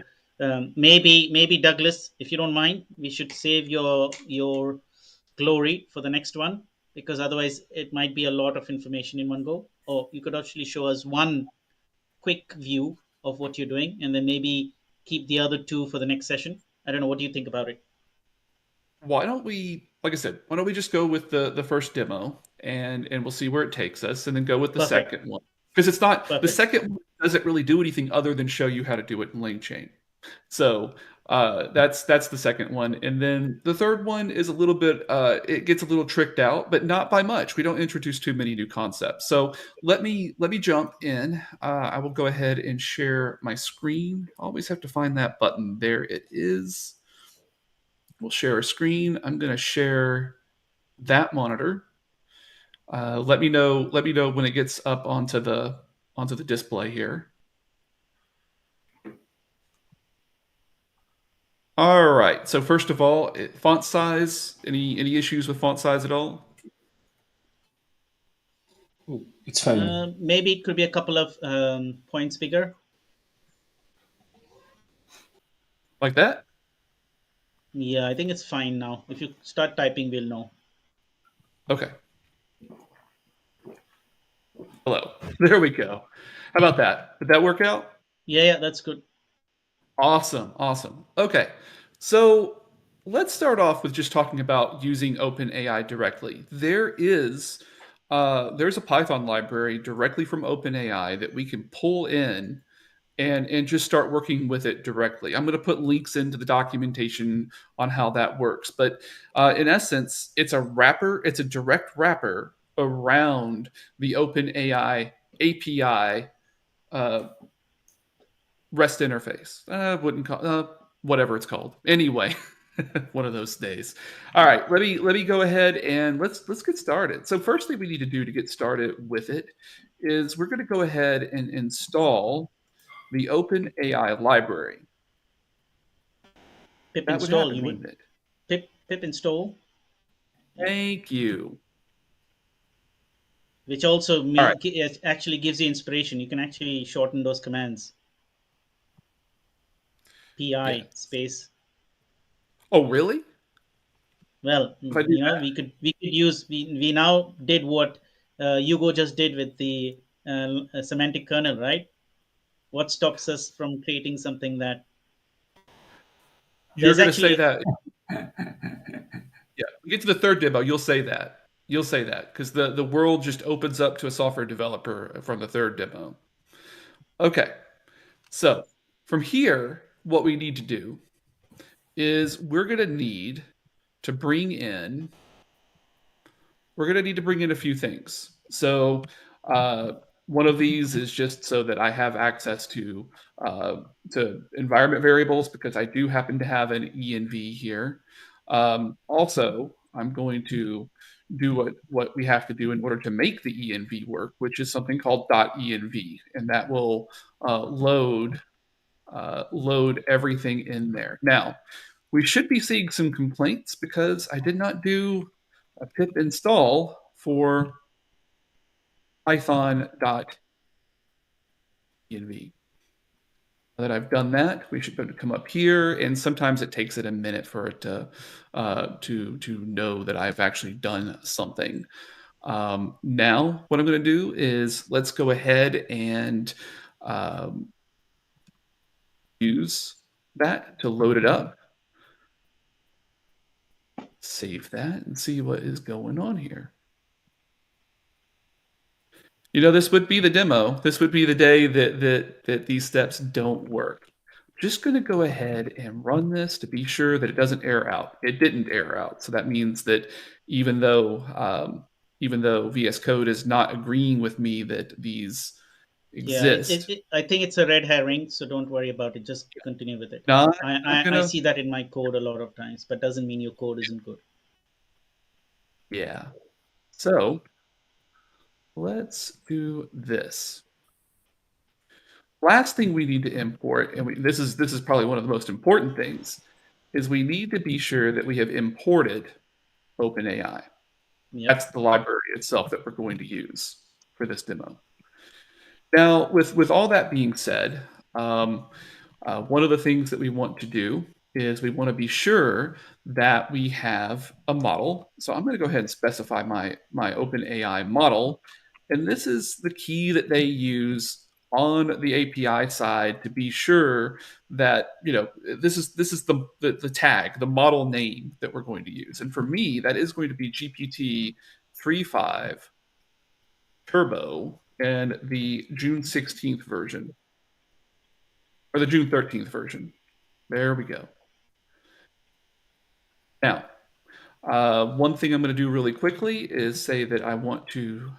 maybe Douglas, if you don't mind, we should save your glory for the next one, because otherwise it might be a lot of information in one go. Or you could actually show us one quick view of what you're doing, and then maybe keep the other two for the next session. I don't know. What do you think about it? Why don't we, like I said, why don't we just go with the first demo and we'll see where it takes us, and then go with the Perfect. second one, because it's not the Perfect. second one doesn't really do anything other than show you how to do it in LangChain. So that's the second one, and then the third one is a little bit it gets a little tricked out, but not by much. We don't introduce too many new concepts. So let me jump in. I will go ahead and share my screen. Always have to find that button. There it is. We'll share a screen. I'm going to share that monitor. Let me know when it gets up onto the display here. All right. So first of all, font size. Any issues with font size at all? It's fine. Maybe it could be a couple of points bigger. Like that? Yeah, I think it's fine now. If you start typing, we'll know. Okay. Hello. There we go. How about that? Did that work out? Yeah, that's good. Awesome. Awesome. Okay. So let's start off with just talking about using OpenAI directly. There's a Python library directly from OpenAI that we can pull in and just start working with it directly. I'm going to put links into the documentation on how that works. But in essence, it's a wrapper. It's a direct wrapper around the OpenAI API uh, REST interface. Wouldn't call whatever it's called. Anyway, one of those days. All right, let me go ahead and let's get started. So first thing we need to do to get started with it is we're going to go ahead and install the OpenAI library. Pip That would install, happen, you mean? wouldn't it? Pip install, Thank you. which also All right. actually gives you inspiration. You can actually shorten those commands. Yeah. Pi space. Oh, really? Well, If I do that, we could use we now did what Hugo just did with the semantic kernel, right? What stops us from creating something that you're there's going to say actually that. Yeah, we get to the third demo, you'll say that. You'll say that because the world just opens up to a software developer from the third demo. Okay, so from here, what we need to do is we're going to need to bring in a few things. So uh, one of these is just so that I have access uh, to environment variables because I do happen to have an env here. Also, I'm going to do what we have to do in order to make the env work, which is something called .env, and that will load everything in there. Now, we should be seeing some complaints because I did not do a pip install for python.env. Now that I've done that, we should be able to come up here, and sometimes it takes it a minute for it to know that I've actually done something. Now, what I'm going to do is let's go ahead and um, use that to load it up. Save that and see what is going on here. This would be the demo. This would be the day that these steps don't work. Just going to go ahead and run this to be sure that it doesn't error out. It didn't error out, so that means that even though VS Code is not agreeing with me that these yeah. exist, I think it's a red herring, so don't worry about it. Just continue with it. not I, I gonna. see that in my code a lot of times, but doesn't mean your code isn't good. Yeah. So let's do this. Last thing we need to import, and this is probably one of the most important things, is we need to be sure that we have imported OpenAI. Yep. That's the library itself that we're going to use for this demo. Now, with all that being said, one of the things that we want to do is we want to be sure that we have a model. So I'm going to go ahead and specify my OpenAI model, and this is the key that they use on the API side to be sure that this is the tag, the model name that we're going to use. And for me, that is going to be GPT 3.5 Turbo and the June 16th version, or the June 13th version. There we go. Now, one thing I'm going to do really quickly is say that I want to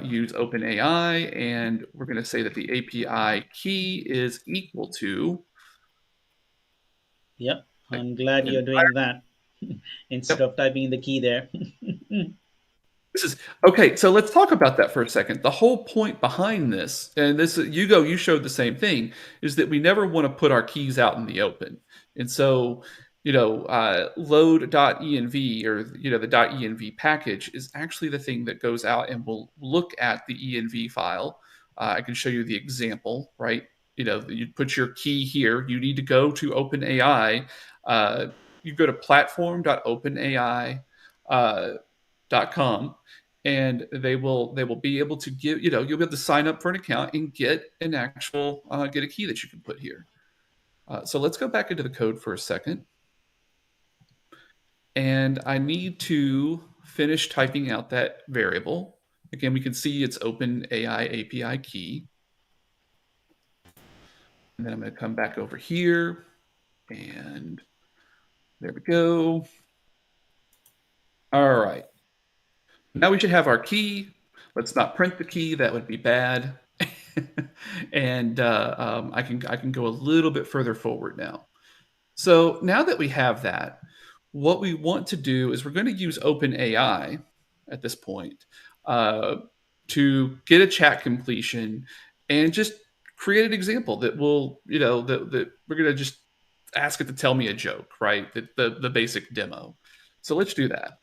use OpenAI, and we're going to say that the API key is equal to. Yep. I'm glad you're doing that instead Yep. of typing the key there. This is okay. So let's talk about that for a second. The whole point behind this, and this you showed the same thing, is that we never want to put our keys out in the open. And so, load.env or the .env package is actually the thing that goes out and will look at the env file. I can show you the example, right? You put your key here. You need to go to OpenAI. You go to platform.openai. .com, and they will be able to give you'll be able to sign up for an account and get an actual get a key that you can put here. So let's go back into the code for a second, and I need to finish typing out that variable. Again, we can see it's OpenAI API key, and then I'm going to come back over here, and there we go. All right. Now we should have our key. Let's not print the key. That would be bad. And I can go a little bit further forward now. So now that we have that, what we want to do is we're going to use OpenAI at this point to get a chat completion and just create an example that will, that we're going to just ask it to tell me a joke, right? The basic demo. So let's do that.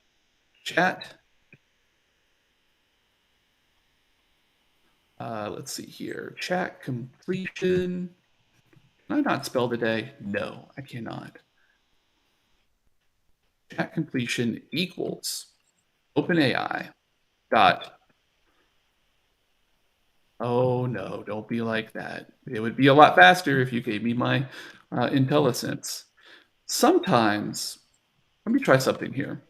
Chat. Let's see here. Chat completion. Can I not spell today? No, I cannot. chat completion equals OpenAI dot. Oh no, don't be like that. It would be a lot faster if you gave me my IntelliSense. Sometimes, let me try something here.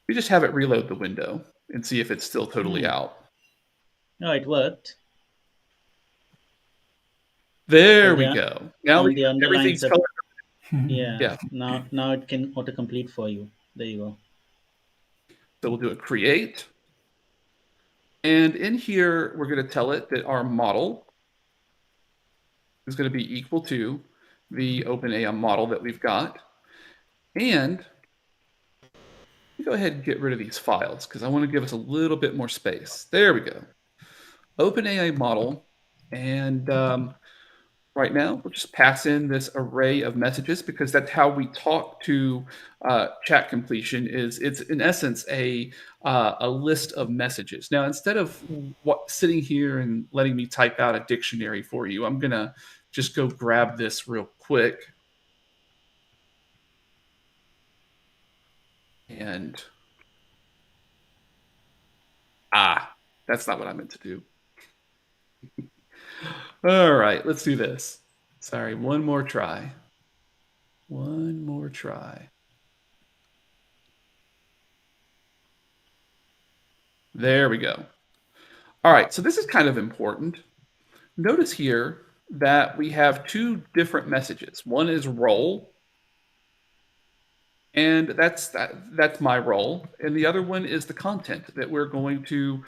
We just have it reload the window and see if it's still totally out. No, it worked. There All we the go. Now all the underlines everything's have, colored. yeah. Yeah. Now it can autocomplete for you. There you go. So we'll do a create. And in here, we're going to tell it that our model is going to be equal to the OpenAI model that we've got. And go ahead and get rid of these files because I want to give us a little bit more space. There we go. OpenAI model. And right now, we'll just pass in this array of messages because that's how we talk to chat completion. It's in essence a list of messages. Now, instead of sitting here and letting me type out a dictionary for you, I'm gonna just go grab this real quick. And that's not what I meant to do. All right, let's do this. Sorry, one more try. One more try. There we go. All right, so this is kind of important. Notice here that we have two different messages. One is role, and that's my role, and the other one is the content that we're going to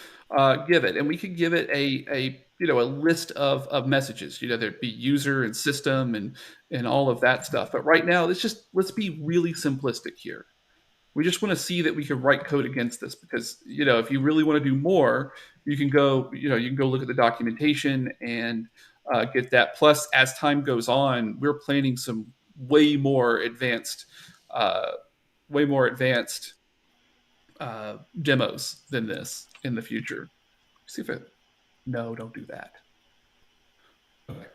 give it. And we could give it a list of messages. There'd be user and system and all of that stuff. But right now, let's be really simplistic here. We just want to see that we can write code against this because if you really want to do more, you can go look at the documentation and get that. Plus, as time goes on, we're planning some way more advanced demos than this in the future. See if it. No, don't do that. Okay.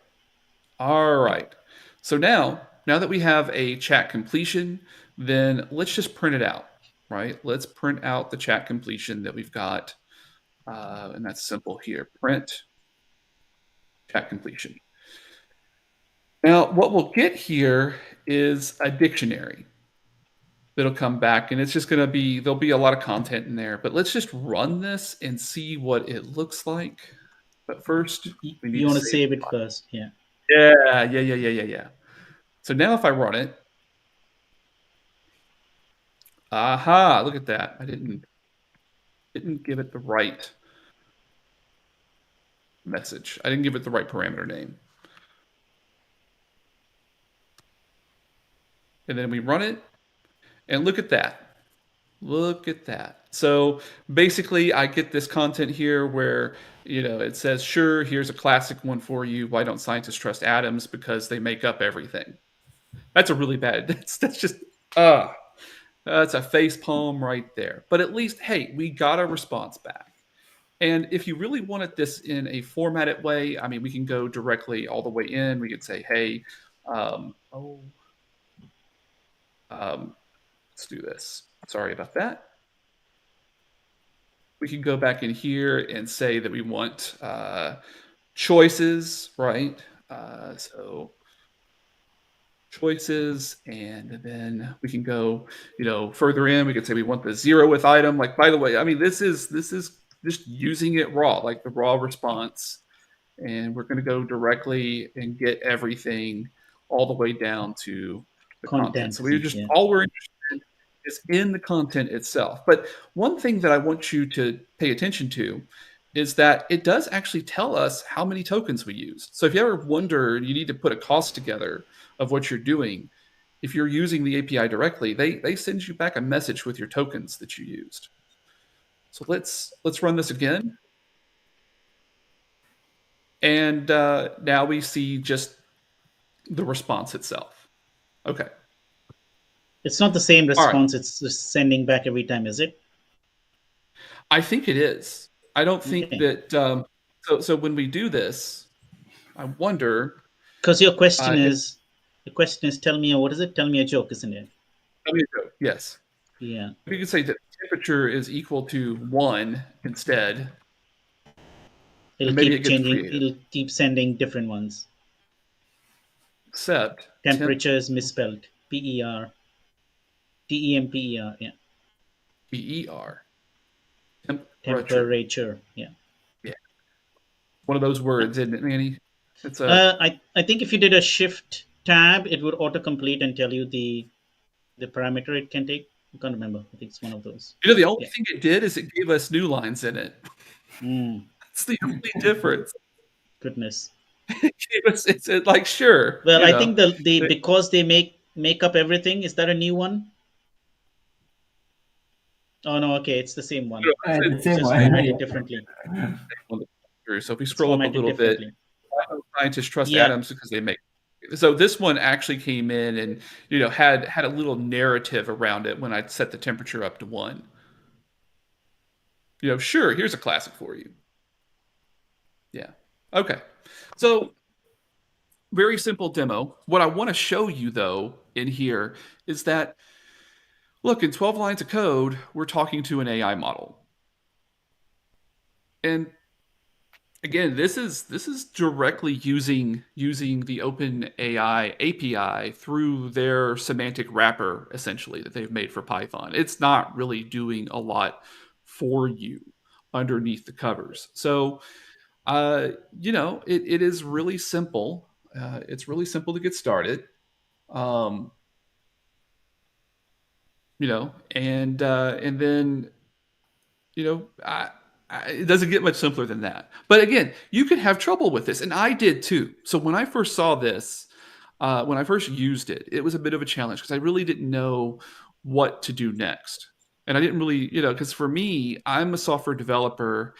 All right. So now that we have a chat completion, then let's just print it out, right? Let's print out the chat completion that we've got. And that's simple here. Print chat completion. Now, what we'll get here is a dictionary that'll come back, and it's just going to be, there'll be a lot of content in there. But let's just run this and see what it looks like. But first, we need You to want to save save it first, yeah. Yeah. So now if I run it, aha, look at that. I didn't give it the right message. I didn't give it the right parameter name. And then we run it, and look at that. Look at that. So basically, I get this content here where, it says, sure, here's a classic one for you. Why don't scientists trust atoms? Because they make up everything. That's a really bad, that's just, that's a face palm right there. But at least, hey, we got a response back. And if you really wanted this in a formatted way, I mean, we can go directly all the way in. We could say, hey, let's do this. Sorry about that. We can go back in here and say that we want choices, right? So choices, and then we can go, further in. We could say we want the 0th item. Like, by the way, I mean, this is just using it raw, like the raw response. And we're going to go directly and get everything all the way down to the content. So all we're interested in is in the content itself. But one thing that I want you to pay attention to is that it does actually tell us how many tokens we used. So if you ever wonder, you need to put a cost together of what you're doing. If you're using the API directly, they send you back a message with your tokens that you used. So let's run this again. And now we see just the response itself. Okay. It's not the same response. Right. It's just sending back every time, is it? I think it is. I don't think that. So when we do this, I wonder. Because your question is, The question is, tell me what is it? Tell me a joke, isn't it? Tell me a joke. Yes. Yeah. If you could say that temperature is equal to 1 instead, It'll and maybe keep it gets changing. creative. It'll keep sending different ones. Except Temperature is misspelled. PER. TEMPER. Yeah. P-E-R. Temperature. Temperature. Yeah. Yeah. One of those words, isn't it, Manny? It's a I think if you did a shift tab, it would autocomplete and tell you the parameter it can take. I can't remember. I think it's one of those. the only Yeah. thing it did is it gave us new lines in it. Mm, That's the only difference. goodness. It gave us, it's like, sure, Well, you I know. think the because they make up everything. Is that a new one? Oh no. Okay, it's the same one. The It's same just one. formatted Yeah. differently. So if we It's scroll up a formatted little bit, differently. scientists trust Yeah. atoms because they make. So this one actually came in and had a little narrative around it when I set the temperature up to 1. Sure, here's a classic for you. Yeah. Okay. So very simple demo. What I want to show you though in here is that look, in 12 lines of code, we're talking to an AI model. And again, this is directly using the OpenAI API through their semantic wrapper, essentially, that they've made for Python. It's not really doing a lot for you underneath the covers. So, it is really simple. It's really simple to get started. Um, and then it doesn't get much simpler than that. But again, you can have trouble with this, and I did too. So when I first saw this, when I first used it, it was a bit of a challenge because I really didn't know what to do next, and I didn't really, because for me, I'm a software developer,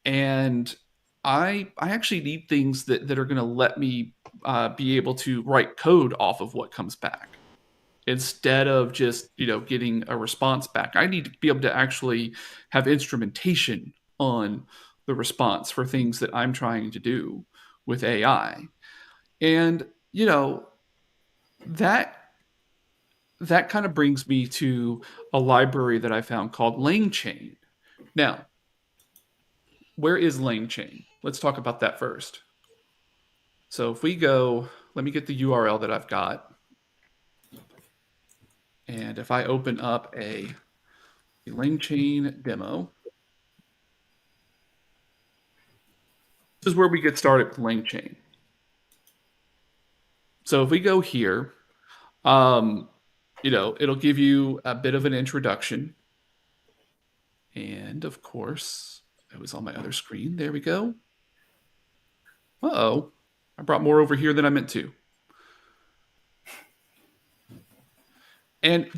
and I actually need things that are going to let me be able to write code off of what comes back instead of just getting a response back. I need to be able to actually have instrumentation on the response for things that I'm trying to do with AI. And that that kind of brings me to a library that I found called LangChain. Now, where is LangChain? Let's talk about that first. So if we go, let me get the URL that I've got. And if I open up a LangChain demo, this is where we get started with LangChain. So if we go here, it'll give you a bit of an introduction. And of course, it was on my other screen. There we go. Uh-oh. I brought more over here than I meant to. And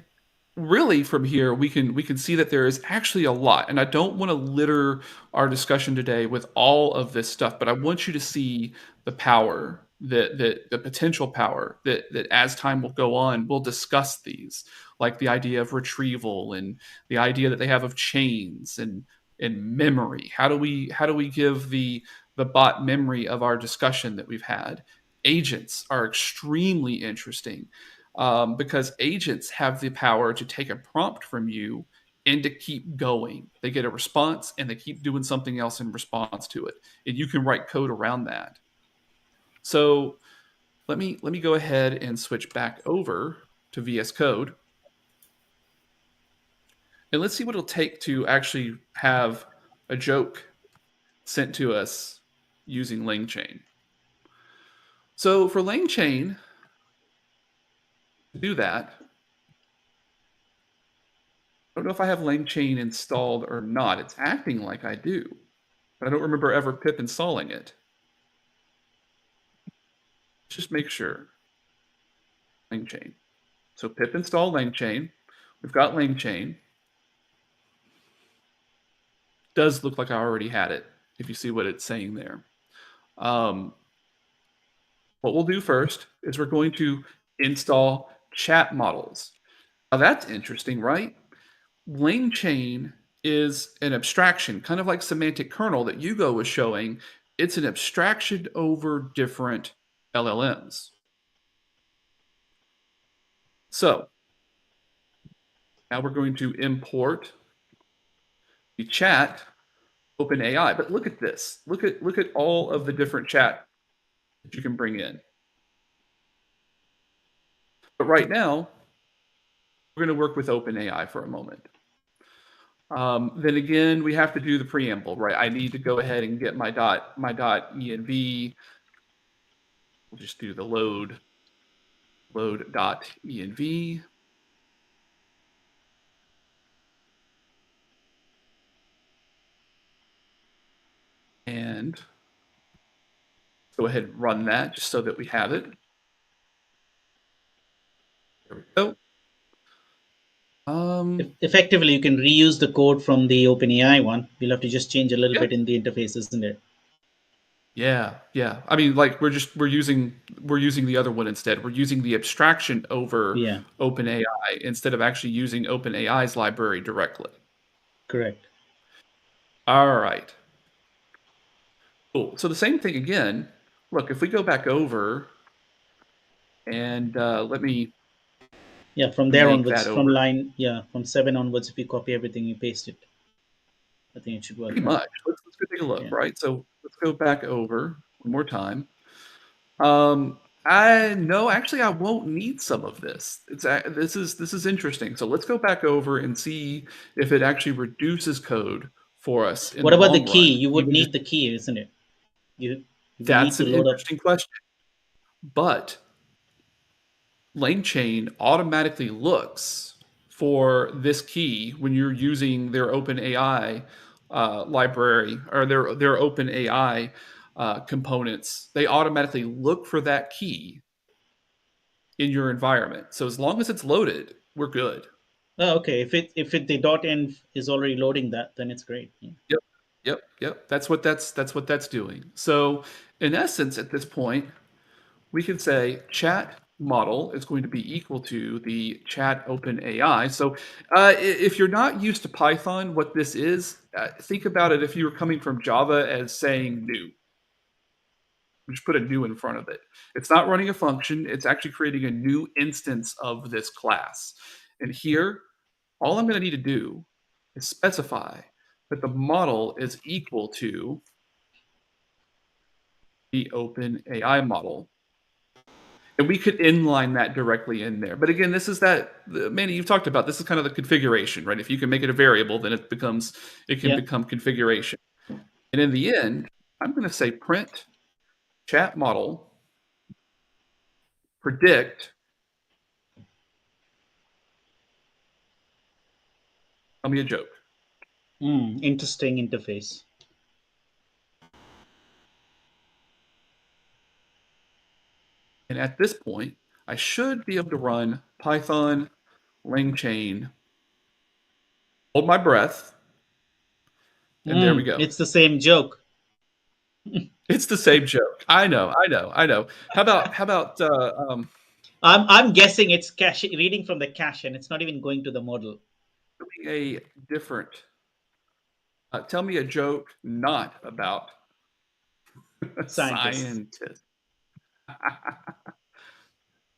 really from here we can see that there is actually a lot, and I don't want to litter our discussion today with all of this stuff, but I want you to see the power, that the potential power that as time will go on, we'll discuss these, like the idea of retrieval and the idea that they have of chains and memory. How do we give the bot memory of our discussion that we've had? Agents are extremely interesting, because agents have the power to take a prompt from you and to keep going. They get a response and they keep doing something else in response to it, and you can write code around that. So let me go ahead and switch back over to VS Code, and let's see what it'll take to actually have a joke sent to us using LangChain. So for LangChain to do that, I don't know if I have LangChain installed or not. It's acting like I do, but I don't remember ever pip installing it. Let's just make sure. LangChain. So pip install LangChain. We've got LangChain. Does look like I already had it, if you see what it's saying there. What we'll do first is we're going to install chat models. Now that's interesting, right? LangChain is an abstraction, kind of like semantic kernel that Hugo was showing. It's an abstraction over different LLMs. So now we're going to import the chat OpenAI. But look at this. Look at all of the different chat that you can bring in. But right now, we're going to work with OpenAI for a moment. Then again, we have to do the preamble, right? I need to go ahead and get my .env. We'll just do the load.env. And go ahead and run that just so that we have it. There we go. Effectively, you can reuse the code from the OpenAI one. We'll have to just change a little Yeah. bit in the interface, isn't it? Yeah. I mean, like we're using the other one instead. We're using the abstraction over Yeah, OpenAI instead of actually using OpenAI's library directly. correct. All right. Cool. So the same thing again. Look, if we go back over and let me Yeah, from there yank onwards, that from over. from 7 onwards, if you copy everything, you paste it. I think it should work Pretty now. much. Let's go take a look, Yeah. right? So let's go back over one more time. Actually I won't need some of this. This is interesting. So let's go back over and see if it actually reduces code for us in What the about the long key? run. You would Even just need the key, isn't it? You will need that's to an load up. interesting question. But LangChain automatically looks for this key when you're using their OpenAI library or their OpenAI components. They automatically look for that key in your environment. So as long as it's loaded, we're good. Oh, okay. If the dot end is already loading that, then it's great. Yeah. Yep. That's what that's doing. So in essence, at this point, we can say chat model is going to be equal to the chat open AI. So if you're not used to Python, what this is, think about it if you were coming from Java as saying new. Just put a new in front of it. It's not running a function. It's actually creating a new instance of this class. And here, all I'm going to need to do is specify that the model is equal to the open AI model. And we could inline that directly in there. But again, this is Manny, you've talked about, this is kind of the configuration, right? If you can make it a variable, then it can Yeah. become configuration. And in the end, I'm going to say print chat model predict. Tell me a joke. Interesting interface. And at this point, I should be able to run Python LangChain, hold my breath, and there we go. It's the same joke. It's the same joke. I know. How about I'm guessing it's cache reading from the cache, and it's not even going to the model. a different? Tell me a joke not about a Scientists. scientist.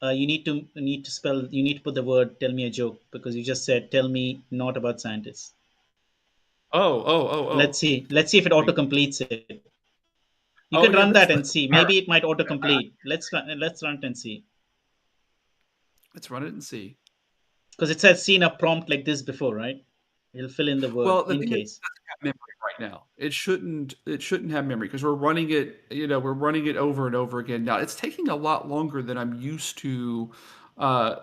You need to spell. You need to put the word "tell me a joke" because you just said "tell me not about scientists." Oh. Let's see if it auto completes it. You Oh can yeah, run that let's and see. all right. Maybe it might auto complete. Let's run it and see. Let's run it and see. Because it says seen a prompt like this before, right? It'll fill in the word Well, the in thing is, it case. doesn't have memory right now. It shouldn't have memory because we're running it. We're running it over and over again. Now it's taking a lot longer than I'm used to.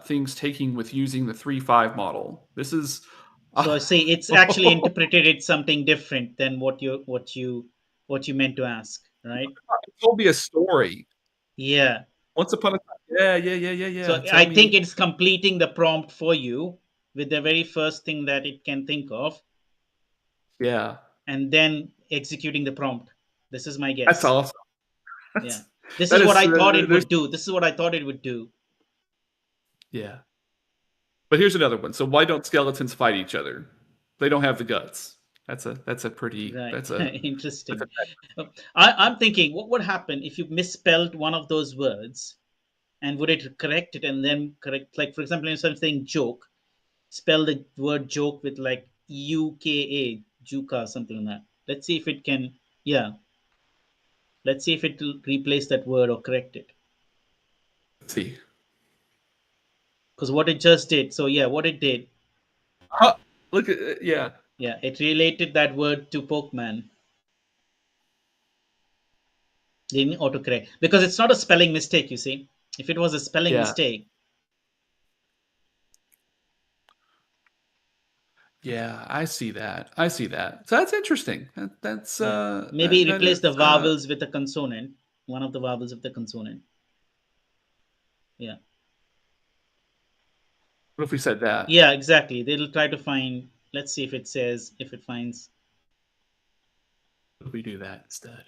Things taking with using the 3.5 model. This is. So I say it's actually interpreted it something different than what you meant to ask, right? It told me a story Yeah. once upon a time. Yeah. So Tell I think me. it's completing the prompt for you with the very first thing that it can think of, Yeah, and then executing the prompt. This is my that's guess. awesome. Yeah. That's This that is what is I thought it there's would do. This is what I thought it would do. yeah. But here's another one. So why don't skeletons fight each other? They don't have the guts. That's a pretty Right. that's a Interesting. I'm thinking, what would happen if you misspelled one of those words and would it correct it and then correct, like for example, instead of saying joke, spell the word joke with like UKA, juka, something like that. Let's see if it can. Yeah, let's see if it will replace that word or correct it. Let's see. Because what it just did. So yeah, what it did. Huh, look at it. Yeah. Yeah, it related that word to Pokemon. They didn't autocorrect because it's not a spelling mistake. You see, if it was a spelling Yeah. mistake, Yeah, I see that. I see that. So that's interesting. That's yeah, maybe that replace is the vowels with a consonant. One of the vowels with the consonant. Yeah. what if we said that? Yeah, exactly. They'll try to find. Let's see if it says, if it finds. What if we do that instead?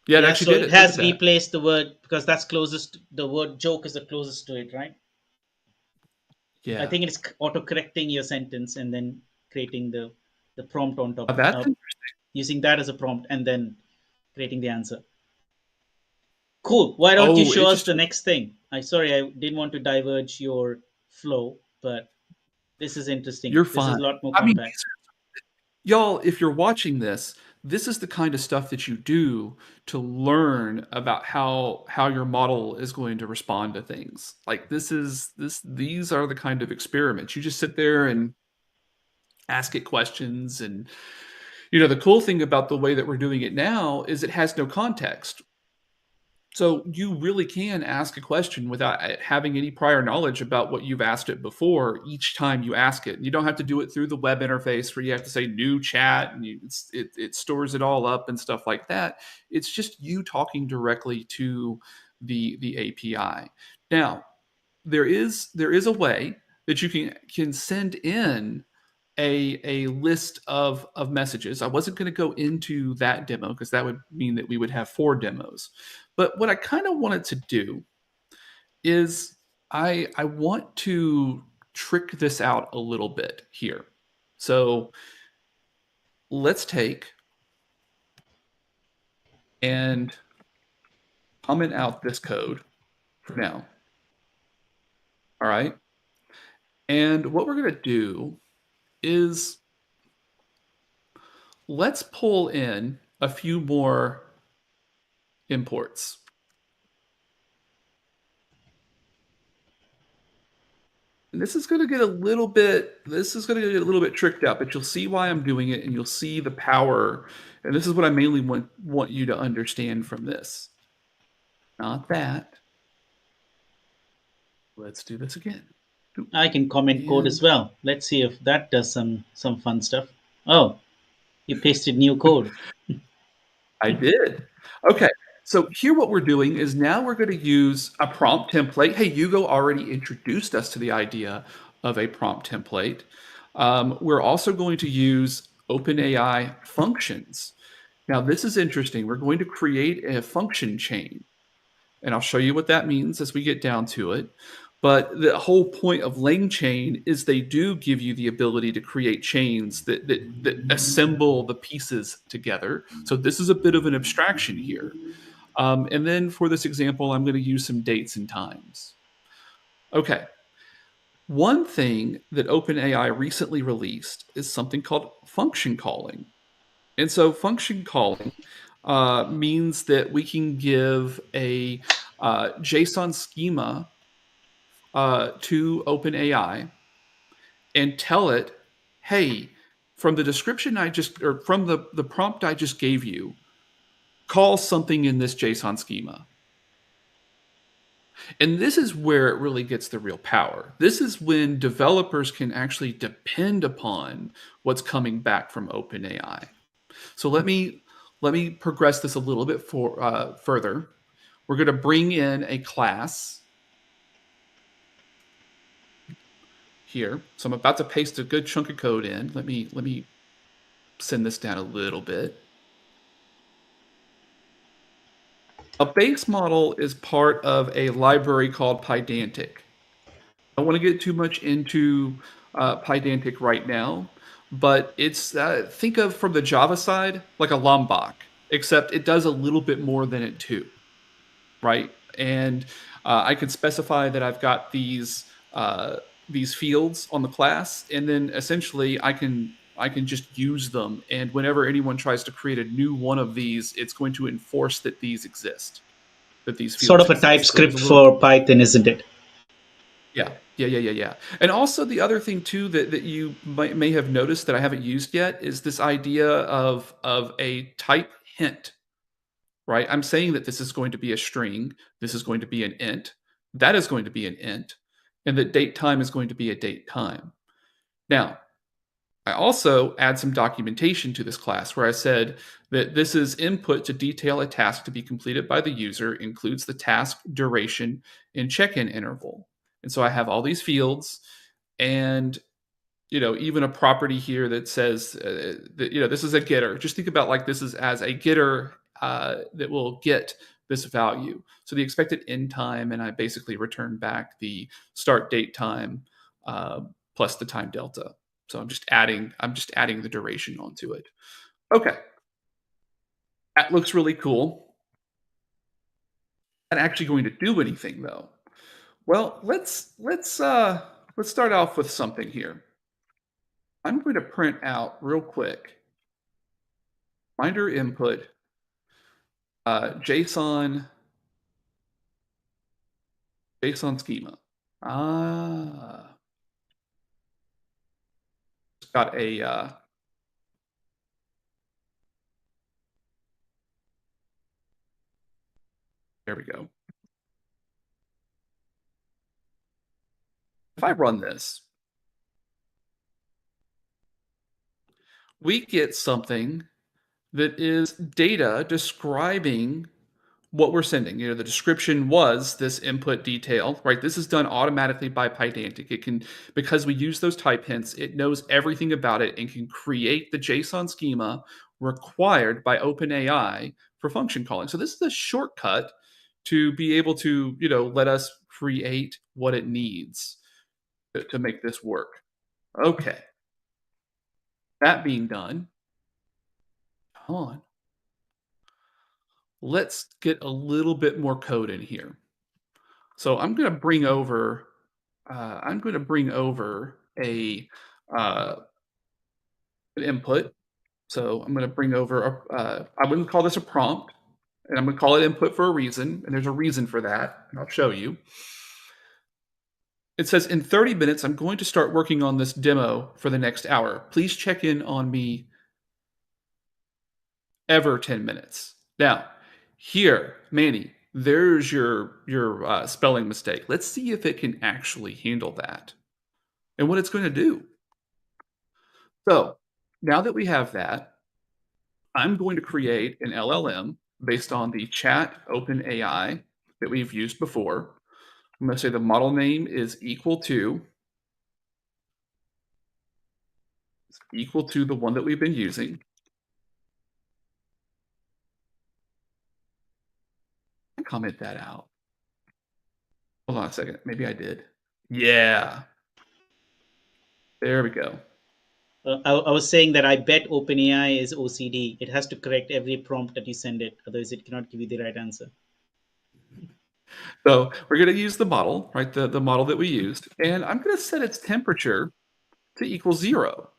Yeah, it Yeah, actually so did it it. Look at has that. replaced the word because that's closest. The word joke is the closest to it, right? I Yeah. think it's auto correcting your sentence and then creating the prompt on top, That's using that as a prompt and then creating the answer. Cool. Why don't you oh, show it us just the next thing? I didn't want to diverge your flow, but this is interesting. you're This is fine. a lot more I mean, compact. y'all, if you're watching this, this is the kind of stuff that you do to learn about how your model is going to respond to things. Like these are the kind of experiments. You just sit there and ask it questions. And the cool thing about the way that we're doing it now is it has no context. So you really can ask a question without having any prior knowledge about what you've asked it before each time you ask it. You don't have to do it through the web interface where you have to say new chat and it stores it all up and stuff like that. It's just you talking directly to the API. Now, there is a way that you can send in a list of messages. I wasn't going to go into that demo because that would mean that we would have 4 demos. But what I kind of wanted to do is I want to trick this out a little bit here. So let's take and comment out this code for now. All right. And what we're going to do is let's pull in a few more imports. And this is going to get a little bit tricked out, but you'll see why I'm doing it and you'll see the power. And this is what I mainly want you to understand from this. Not that. Let's do this again. I can comment code as And well. Let's see if that does some fun stuff. Oh, you pasted new code. I did. Okay. So here what we're doing is now we're going to use a prompt template. Hey, Hugo already introduced us to the idea of a prompt template. We're also going to use OpenAI functions. Now, this is interesting. We're going to create a function chain, and I'll show you what that means as we get down to it. But the whole point of LangChain is they do give you the ability to create chains that assemble the pieces together. So this is a bit of an abstraction here. And then for this example, I'm going to use some dates and times. Okay. One thing that OpenAI recently released is something called function calling. And so function calling means that we can give a JSON schema to OpenAI and tell it, hey, from the description or from the prompt I just gave you, call something in this JSON schema. And this is where it really gets the real power. This is when developers can actually depend upon what's coming back from OpenAI. So let me progress this a little bit further. We're going to bring in a class here. So I'm about to paste a good chunk of code in. Let me send this down a little bit. A base model is part of a library called Pydantic. I don't want to get too much into Pydantic right now, but it's think of from the Java side like a Lombok, except it does a little bit more than it too. right? And I could specify that I've got these fields on the class, and then essentially I can just use them. And whenever anyone tries to create a new one of these, it's going to enforce that these exist, that these Sort fields of a exist. So there's a TypeScript little, for Python, isn't it? yeah. And also the other thing too that you may have noticed that I haven't used yet is this idea of a type hint, right? I'm saying that this is going to be a string, this is going to be an int, that is going to be an int, and that date time is going to be a date time. Now, I also add some documentation to this class where I said that this is input to detail a task to be completed by the user, includes the task duration and check-in interval. And so I have all these fields and even a property here that says that this is a getter. Just think about like this is as a getter that will get this value. So the expected end time, and I basically return back the start date time plus the time delta. So I'm just adding the duration onto it. Okay, that looks really cool. Not actually going to do anything though. Well, let's start off with something here. I'm going to print out real quick binder input JSON schema. Got a there we go. If I run this, we get something that is data describing what we're sending. The description was this input detail, right? This is done automatically by Pydantic. It can, because we use those type hints, it knows everything about it and can create the JSON schema required by OpenAI for function calling. So this is a shortcut to be able to, let us create what it needs to make this work. Okay. That being done, come on. Let's get a little bit more code in here. So I'm going to bring over a an input. So I'm going to bring over I wouldn't call this a prompt, and I'm going to call it input for a reason, and there's a reason for that, and I'll show you. It says in 30 minutes, I'm going to start working on this demo for the next hour. Please check in on me ever 10 minutes. Now, here, Manny, there's your spelling mistake. Let's see if it can actually handle that and what it's going to do. So now that we have that, I'm going to create an LLM based on the chat OpenAI that we've used before. I'm going to say the model name is equal to the one that we've been using. Comment that out. Hold on a second. Maybe I did. Yeah. There we go. I was saying that I bet OpenAI is OCD. It has to correct every prompt that you send it, otherwise it cannot give you the right answer. So we're going to use the model, right? The model that we used, and I'm going to set its temperature to equal 0.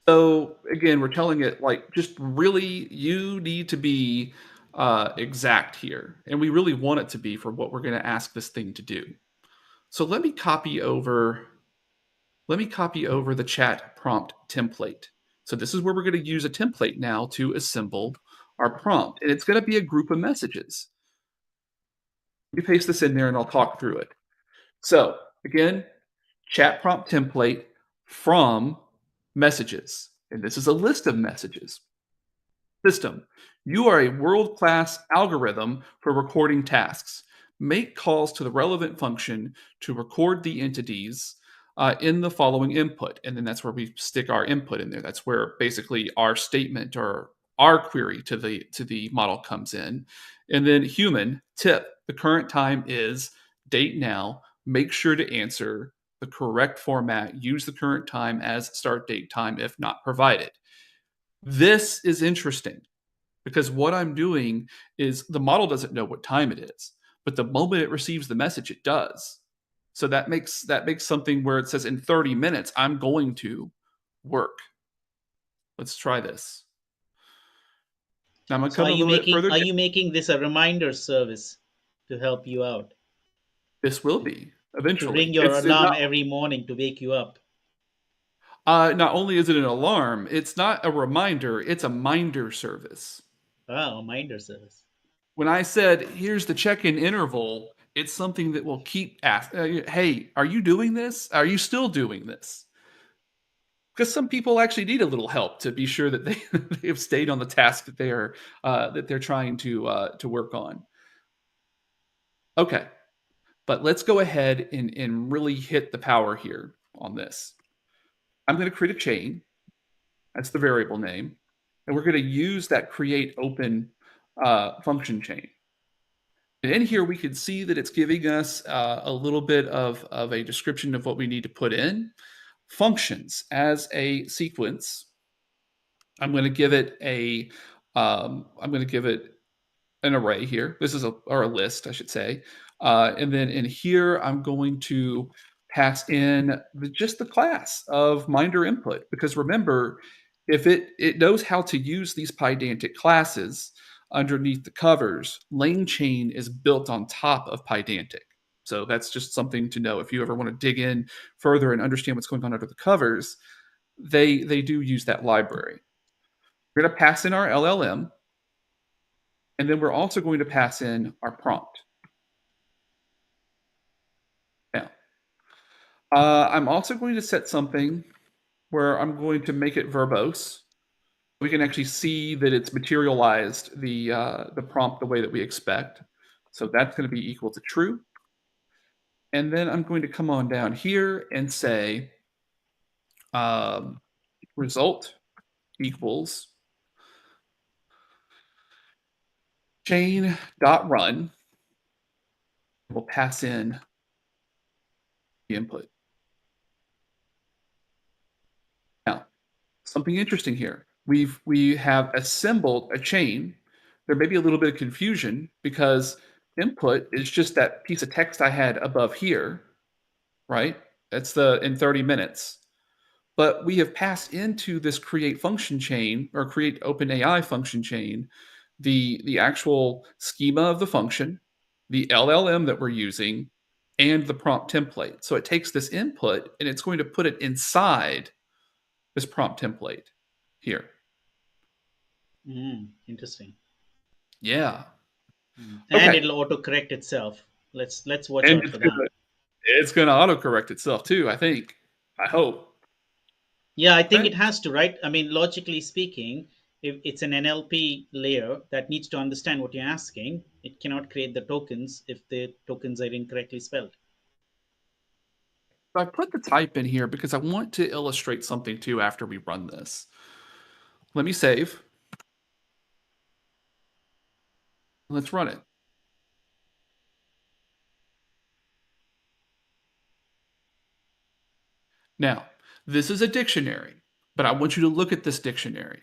So again, we're telling it like, just really, you need to be exact here, and we really want it to be for what we're going to ask this thing to do. So let me copy over the chat prompt template. So this is where we're going to use a template now to assemble our prompt, and it's going to be a group of messages. Let me paste this in there and I'll talk through it. So again, chat prompt template from messages. And this is a list of messages. System, you are a world-class algorithm for recording tasks. Make calls to the relevant function to record the entities in the following input. And then that's where we stick our input in there. That's where basically our statement or our query to the model comes in. And then human, tip, the current time is date now. Make sure to answer the correct format. Use the current time as start date time if not provided. This is interesting. because what I'm doing is the model doesn't know what time it is, but the moment it receives the message, it does. So that makes something where it says in 30 minutes, I'm going to work. Let's try this. Now I'm going to So come a little bit further are down. you making this a reminder service to help you out? This will be To eventually. ring your It's alarm not, every morning to wake you up? not only is it an alarm, it's not a reminder, it's a minder service. Ah, a reminder service. When I said, here's the check-in interval, it's something that will keep asking, hey, are you doing this? Are you still doing this? Because some people actually need a little help to be sure that they they have stayed on the task that they're trying to work on. Okay, but let's go ahead and really hit the power here on this. I'm going to create a chain. That's the variable name, and we're going to use that create open function chain. And in here, we can see that it's giving us a little bit of a description of what we need to put in. Functions as a sequence. I'm going to give it an array here. This is or a list, I should say. And then in here, I'm going to pass in just the class of minder input, because remember, if it knows how to use these pydantic classes underneath the covers, LangChain is built on top of pydantic. So that's just something to know if you ever want to dig in further and understand what's going on under the covers. They do use that library. We're going to pass in our LLM, and then we're also going to pass in our prompt. Now, I'm also going to set something where I'm going to make it verbose. We can actually see that it's materialized the prompt the way that we expect. So that's going to be equal to true. And then I'm going to come on down here and say result equals chain.run. We'll pass in the input. Now, something interesting here. We have assembled a chain. There may be a little bit of confusion because input is just that piece of text I had above here, right? That's the in 30 minutes. But we have passed into this create function chain or create OpenAI function chain the actual schema of the function, the LLM that we're using, and the prompt template. So it takes this input and it's going to put it inside this prompt template here. Interesting. Yeah. And Okay. it'll autocorrect itself. Let's watch And out for that. it's gonna autocorrect itself too, I think. I hope. Yeah, I think Okay. it has to, right? I mean, logically speaking, if it's an NLP layer that needs to understand what you're asking, it cannot create the tokens if the tokens are incorrectly spelled. So I put the type in here because I want to illustrate something too after we run this. Let me save. Let's run it. Now, this is a dictionary, but I want you to look at this dictionary.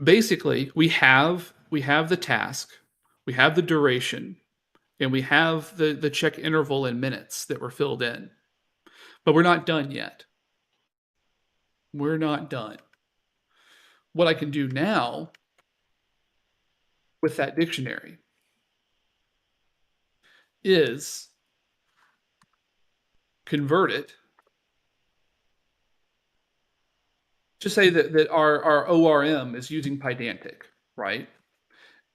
Basically, we have the task, we have the duration, and we have the check interval in minutes that were filled in. But we're not done yet. We're not done. What I can do now with that dictionary is convert it to say that our ORM is using Pydantic, right?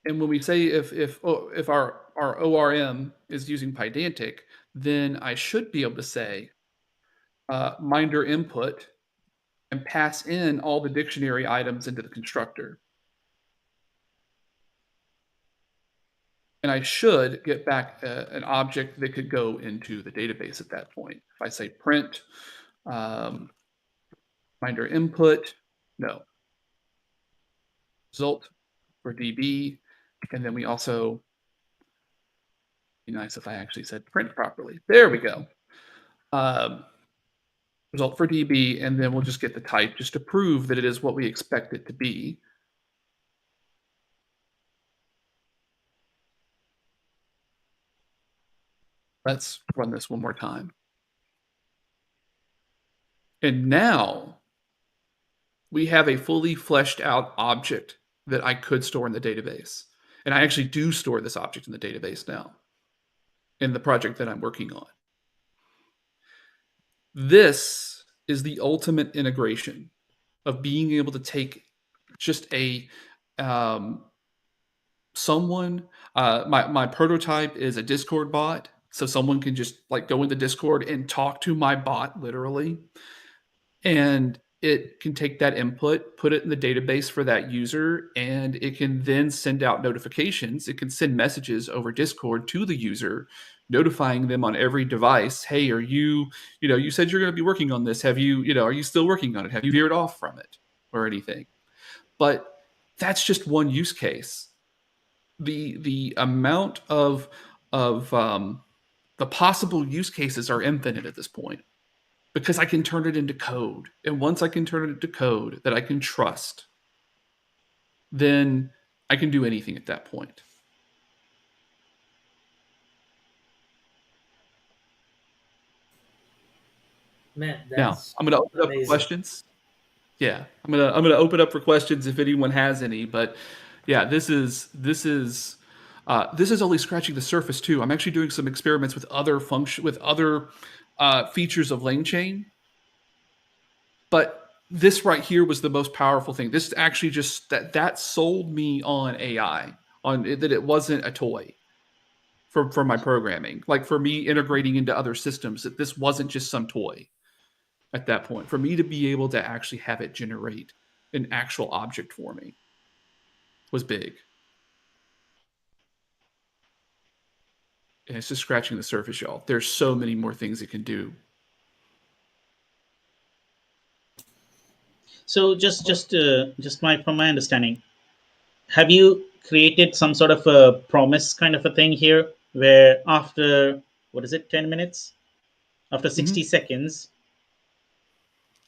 And when we say if our ORM is using Pydantic, then I should be able to say minder input and pass in all the dictionary items into the constructor. And I should get back an object that could go into the database at that point. If I say print minder input, no, result for DB, and then we also, be nice if I actually said print properly. There we go. result for DB, and then we'll just get the type just to prove that it is what we expect it to be. Let's run this one more time. And now we have a fully fleshed out object that I could store in the database. And I actually do store this object in the database now in the project that I'm working on. This is the ultimate integration of being able to take just a someone. My prototype is a Discord bot, so someone can just like go into Discord and talk to my bot literally, and it can take that input, put it in the database for that user, and it can then send out notifications. It can send messages over Discord to the user, notifying them on every device. Hey, are you, you said you're going to be working on this. Have you, are you still working on it? Have you veered off from it or anything? But that's just one use case. The amount of the possible use cases are infinite at this point, because I can turn it into code. And once I can turn it into code that I can trust, then I can do anything at that point. Man, Now, that's I'm going to open up for amazing. questions. Yeah, I'm gonna open up for questions if anyone has any. But yeah, this is only scratching the surface too. I'm actually doing some experiments with other features of LangChain. But this right here was the most powerful thing. This actually just that sold me on AI, on it, that it wasn't a toy for my programming. Like for me integrating into other systems, that this wasn't just some toy at that point. For me to be able to actually have it generate an actual object for me was big. And it's just scratching the surface, y'all. There's so many more things it can do. So just my from my understanding, have you created some sort of a promise kind of a thing here, where after, what is it, 10 minutes, after 60 Mhm. seconds,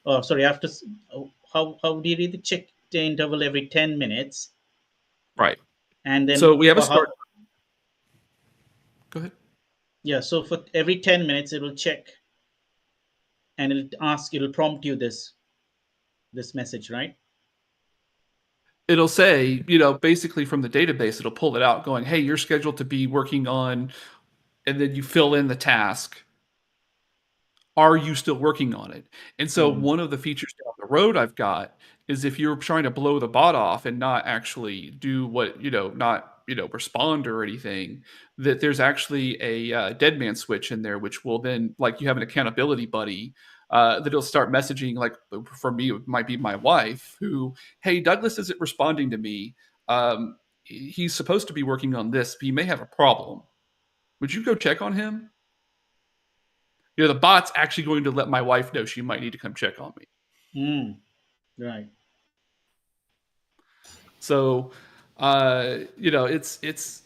oh sorry, after how do you really check the interval every 10 minutes, Right. and then So we have a for start. how, Go ahead. yeah, so for every 10 minutes it will check, and it'll prompt you this message, right? It'll say, basically from the database, it'll pull it out going, hey, you're scheduled to be working on, and then you fill in the task. Are you still working on it? And so Hmm. one of the features down the road I've got is if you're trying to blow the bot off and not actually do what, not, respond or anything, that there's actually a dead man switch in there, which will then, like, you have an accountability buddy that will start messaging, like for me, it might be my wife who, hey, Douglas isn't responding to me. He's supposed to be working on this, but he may have a problem. Would you go check on him? The bot's actually going to let my wife know she might need to come check on me. Mm, right. So, it's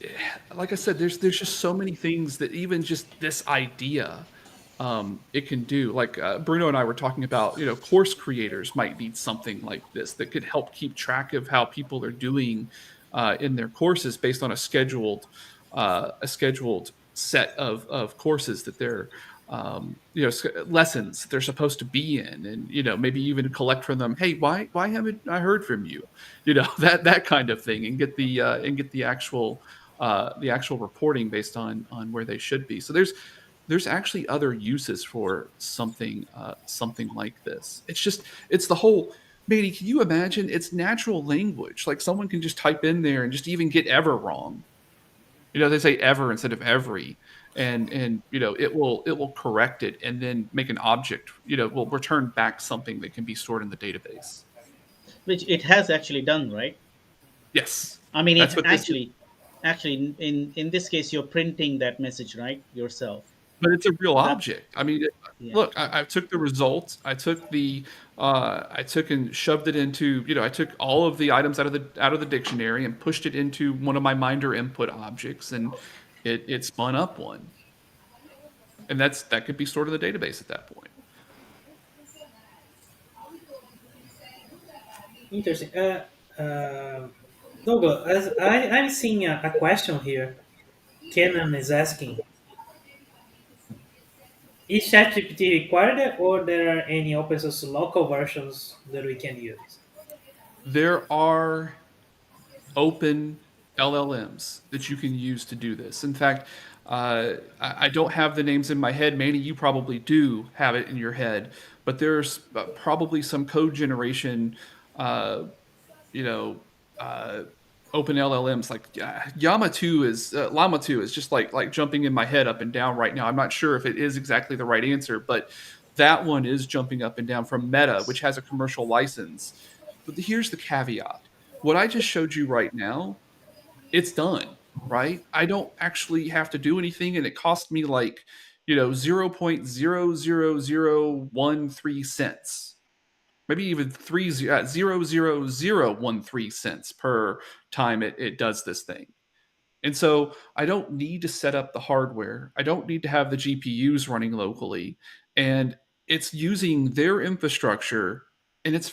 like I said, there's just so many things that even just this idea it can do. Like Bruno and I were talking about, course creators might need something like this that could help keep track of how people are doing in their courses based on a scheduled set of courses that they're lessons they're supposed to be in, and maybe even collect from them, hey, why haven't I heard from you, that kind of thing, and get the actual reporting based on where they should be. So there's actually other uses for something like this. It's the whole, Manny, can you imagine? It's natural language. Like someone can just type in there and just even get ever wrong. They say ever instead of every, and it will correct it and then make an object. Will return back something that can be stored in the database. Which it has actually done, right? Yes, I mean, that's it what this is. actually in this case you're printing that message, right, yourself. But it's a real That, object. I mean, yeah. look, I took the results. I took and shoved it into, I took all of the items out of the dictionary and pushed it into one of my Minder input objects, and it spun up one, and that could be stored in the database at that point. Interesting. Douglas, I'm seeing a question here. Kenan is asking, is ChatGPT required or there are any open source local versions that we can use? There are open LLMs that you can use to do this. In fact, I don't have the names in my head. Manny, you probably do have it in your head, but there's probably some code generation, uh, you know, uh, open LLMs like Llama 2 is Llama 2 is just like jumping in my head up and down right now. I'm not sure if it is exactly the right answer, but that one is jumping up and down from Meta, which has a commercial license. But here's the caveat. What I just showed you right now, it's done, right? I don't actually have to do anything, and it cost me like, 0.00013 cents, maybe even 0.00013 cents per time it does this thing. And so I don't need to set up the hardware. I don't need to have the GPUs running locally. And it's using their infrastructure, and it's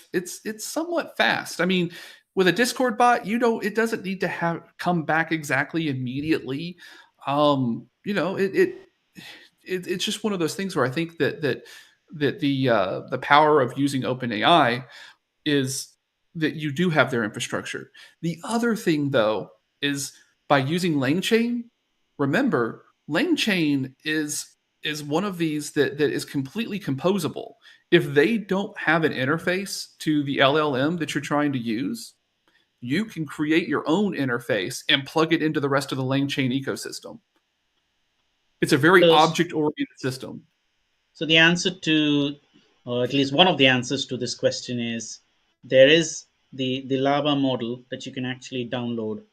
somewhat fast. I mean, with a Discord bot, it doesn't need to have come back exactly immediately. It's just one of those things where I think that the power of using OpenAI is that you do have their infrastructure. The other thing, though, is by using LangChain. Remember, LangChain is one of these that is completely composable. If they don't have an interface to the LLM that you're trying to use, you can create your own interface and plug it into the rest of the LangChain ecosystem. It's a very So, object-oriented system. so the answer to, or at least one of the answers to this question is there is the Lava model that you can actually download,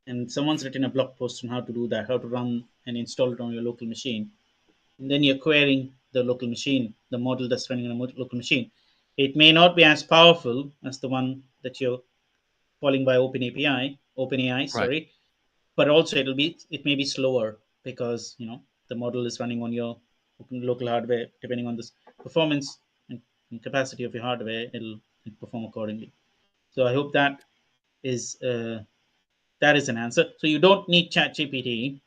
and someone's written a blog post on how to do that, how to run and install it on your local machine. And then you're querying the local machine, the model that's running on a local machine. It may not be as powerful as the one that you're calling by OpenAI, Right. sorry, but also it may be slower because the model is running on your local hardware. Depending on this performance and capacity of your hardware, it'll perform accordingly. So I hope is uh, that is an answer. So you don't need ChatGPT.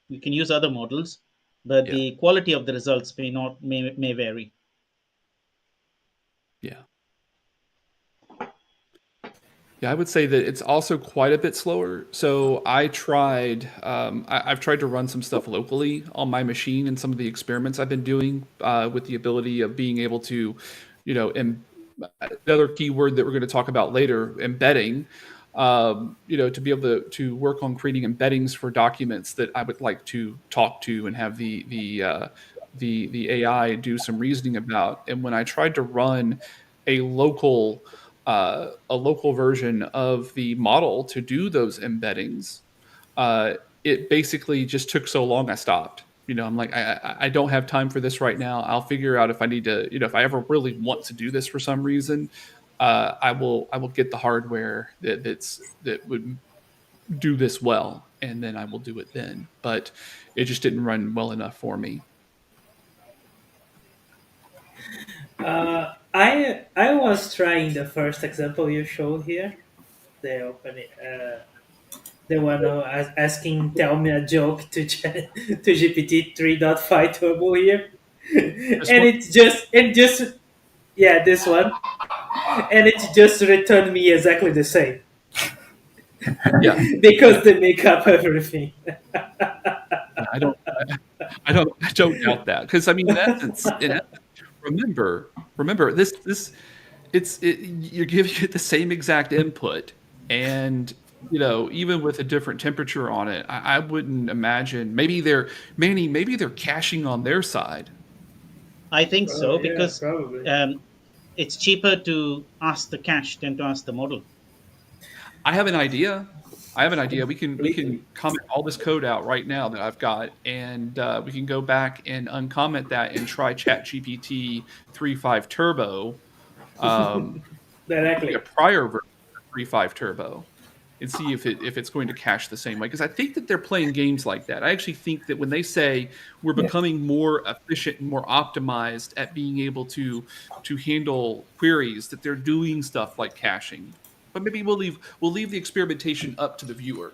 You can use other models, but Yeah. the quality of the results may vary. Yeah. Yeah, I would say that it's also quite a bit slower. So I've tried to run some stuff locally on my machine, and some of the experiments I've been doing with the ability of being able to, another keyword that we're going to talk about later, embedding. To be able to work on creating embeddings for documents that I would like to talk to and have the AI do some reasoning about. And when I tried to run a local a local version of the model to do those embeddings, uh, it basically just took so long I stopped. I'm like, I don't have time for this right now. I'll figure out if I need to, if I ever really want to do this for some reason, I will get the hardware that would do this well, and then I will do it then. But it just didn't run well enough for me. I was trying the first example you showed here, the open the one asking tell me a joke to GPT 3.5 Turbo here, This and one, just yeah, this one, and it just returned me exactly the same yeah, yeah. because they make up everything. Yeah, I don't doubt that, because I mean, in essence, remember this you're giving it the same exact input, and even with a different temperature on it, I wouldn't imagine. Maybe they're caching on their side. I think Oh so yeah, because probably. it's cheaper to ask the cache than to ask the model. I have an idea. We can Completely. comment all this code out right now that I've got, and we can go back and uncomment that and try ChatGPT 3.5 Turbo, maybe a Directly. prior version of 3.5 Turbo, and see if it's going to cache the same way. Because I think that they're playing games like that. I actually think that when they say we're Yeah. becoming more efficient and more optimized at being able to handle queries, that they're doing stuff like caching. but maybe we'll leave the experimentation up to the viewer.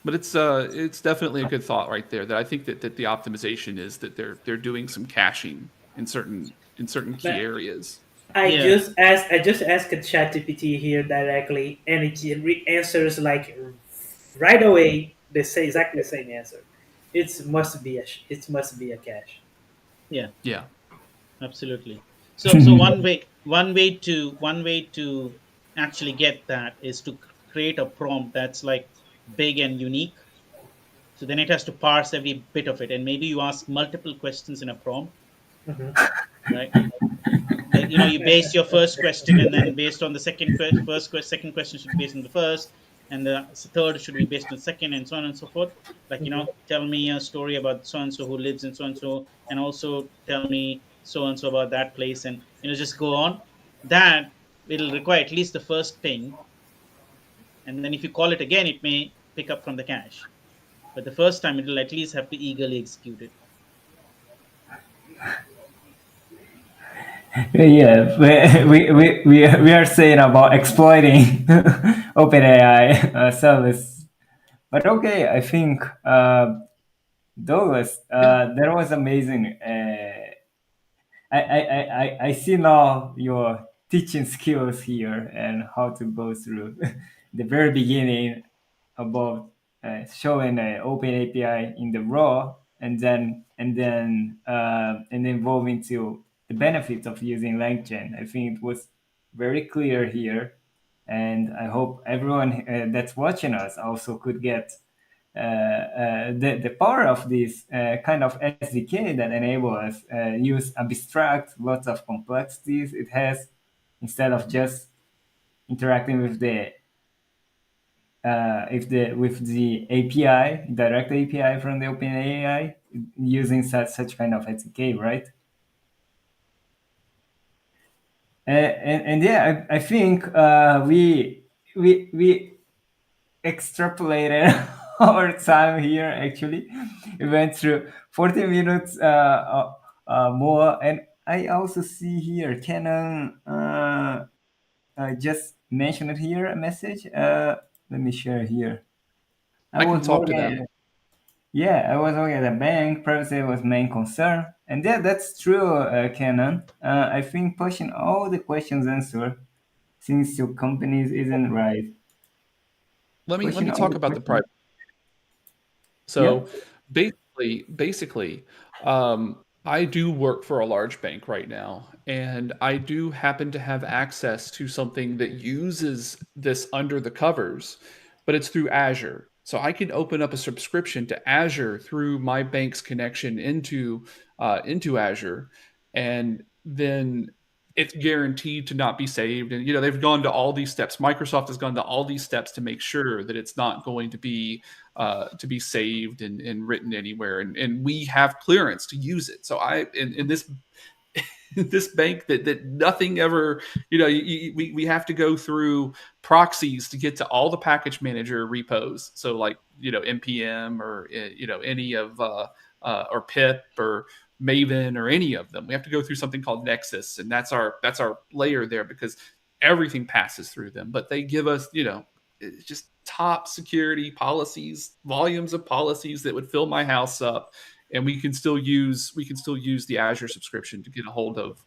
But it's definitely a good thought right there. That I think that the optimization is that they're doing some caching in certain key But areas. Yeah, I just asked ChatGPT here directly, and answers like right away. They say exactly the same answer. It must be a cache. yeah, Yeah, absolutely. So one way to actually get that is to create a prompt that's like big and unique. So then it has to parse every bit of it, and maybe you ask multiple questions in a prompt, Hmm. right? Like, you base your first question, and then based on the second question should be based on the first, and the third should be based on the second, and so on and so forth. Like, Hmm. tell me a story about so and so who lives in so and so, and also tell me so and so about that place, and just go on. That it'll require at least the first ping, and then if you call it again, it may pick up from the cache. But the first time, it'll at least have to eagerly execute it. Yeah, we are saying about exploiting OpenAI service. But okay, I think Douglas, that was amazing. I see now your teaching skills here and how to go through the very beginning about showing an open API in the raw, and then evolving to the benefits of using LangChain. I think it was very clear here, and I hope everyone that's watching us also could get the power of this kind of SDK that enable us use abstract lots of complexities it has instead of just interacting with the if the with the API direct API from the OpenAI using such kind of SDK, right? And yeah, I think we extrapolated our time here actually. We went through 40 minutes more, and I also see here Canon just mentioned it here a message. Let me share here. I I can was talk to working them. yeah, I was working at a bank. Privacy was main concern, and yeah, that's true, Canon. I think pushing all the questions answered since your companies isn't right. Let me Pushing all talk the about the questions. private. So Yep. basically, I do work for a large bank right now, and I do happen to have access to something that uses this under the covers, but it's through Azure. So I can open up a subscription to Azure through my bank's connection into Azure, and then it's guaranteed to not be saved. And they've gone to all these steps. Microsoft has gone to all these steps to make sure that it's not going to be saved and written anywhere, and we have clearance to use it. So in this this bank that nothing ever, we have to go through proxies to get to all the package manager repos. So like npm or any of or pip or maven or any of them. We have to go through something called nexus, and that's our layer there, because everything passes through them. But they give us just top security policies, volumes of policies that would fill my house up, and we can still use the Azure subscription to get a hold of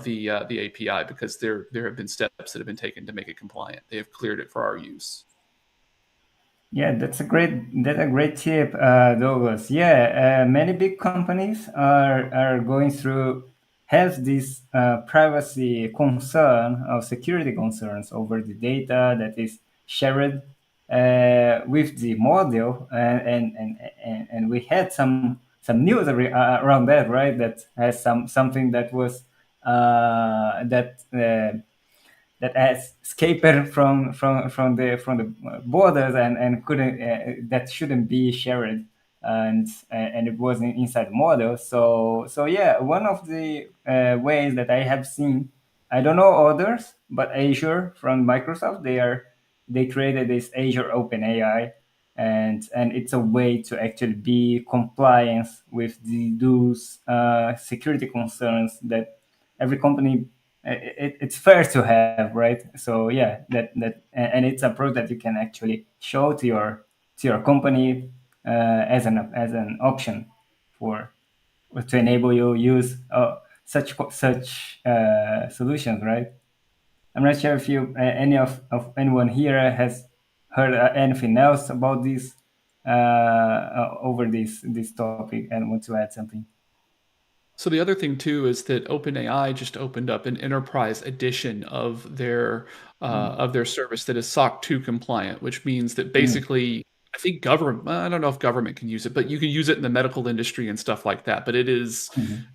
the API, because there have been steps that have been taken to make it compliant. They have cleared it for our use. Yeah, that's a great tip, Douglas. Yeah, many big companies are going through has this privacy concern or security concerns over the data that is shared with the model, and we had some news around that, right? That has something that was that has escaped from the borders and couldn't that shouldn't be shared, and it was inside the model. So yeah, one of the ways that I have seen, I don't know others, but Azure from Microsoft, they created this Azure Open AI, and it's a way to actually be compliance with those security concerns that every company, it's fair to have, right? So yeah, and it's a product that you can actually show to your company as an option for to enable you use such solutions, right? I'm not sure if you any of anyone here has heard anything else about this over this topic and want to add something. So the other thing too is that OpenAI just opened up an enterprise edition of their service that is SOC 2 compliant, which means that Mm. basically I think government, I don't know if government can use it, but you can use it in the medical industry and stuff like that. But it is Mhm.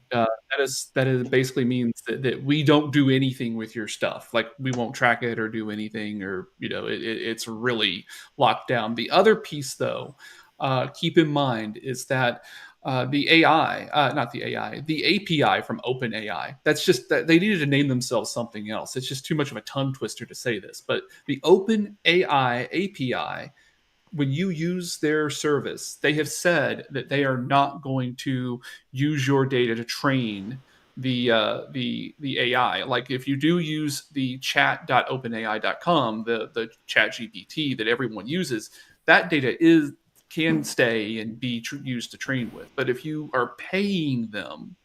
that is basically means that we don't do anything with your stuff. Like we won't track it or do anything, or it's really locked down. The other piece, though, keep in mind is that the AI, not the AI, the API from OpenAI. That's just that they needed to name themselves something else. It's just too much of a tongue twister to say this, but the OpenAI API, when you use their service, they have said that they are not going to use your data to train the AI. Like if you do use the chat.openai.com, the chat GPT that everyone uses, that data is can stay and be used to train with. But if you are paying them,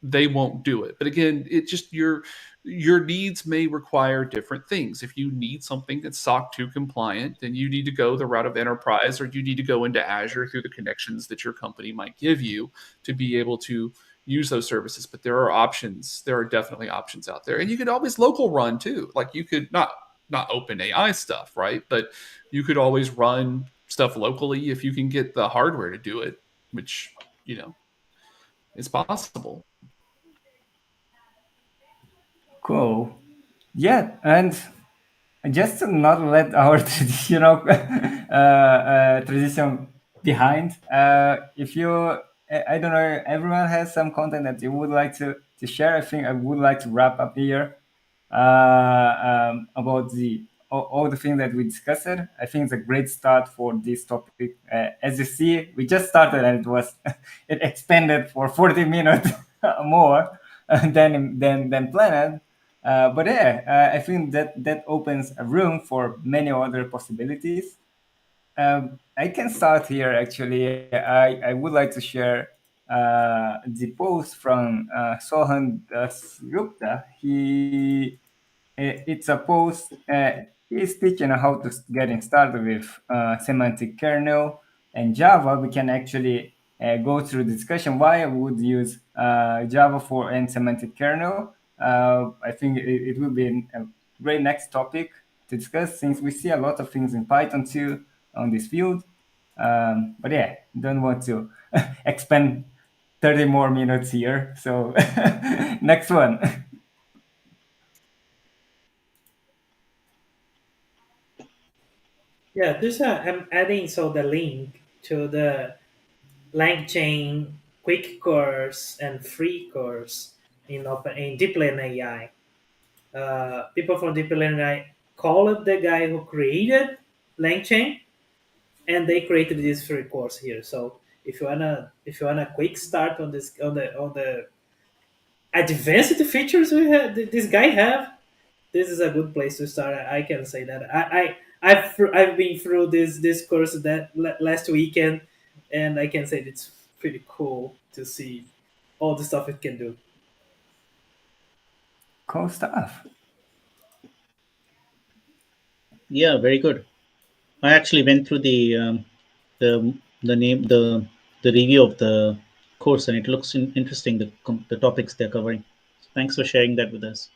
they won't do it. But again, it just your needs may require different things. If you need something that's SOC 2 compliant, then you need to go the route of enterprise, or you need to go into Azure through the connections that your company might give you to be able to use those services. But there are options. There are definitely options out there. And you could always local run too. Like you could not open AI stuff, right? But you could always run stuff locally if you can get the hardware to do it, which, is possible. Cool. Yeah, and just to not let our traditional tradition behind. If you, I don't know, everyone has some content that you would like to share. I think I would like to wrap up here about all the things that we discussed. I think it's a great start for this topic. As you see, we just started and it expanded for 40 minutes more than planned. But yeah, I think that opens a room for many other possibilities. I can start here actually. I would like to share the post from Sohan Gupta. It's a post. He's teaching how to getting started with semantic kernel and Java. We can actually go through the discussion why I would use Java for and semantic kernel. I think it will be a great next topic to discuss since we see a lot of things in Python too on this field. But yeah, don't want to expend 30 more minutes here. So next one. Yeah, I'm adding so the link to the LangChain quick course and free course in Deep Learning AI. People from Deep Learning AI called the guy who created LangChain, and they created this free course here. So if you wanna quick start on the advanced features this guy have, this is a good place to start. I can say that I've been through this course that last weekend, and I can say it's pretty cool to see all the stuff it can do. Cool stuff. Yeah, very good. I actually went through the name the review of the course, and it looks interesting. The topics they're covering. So thanks for sharing that with us.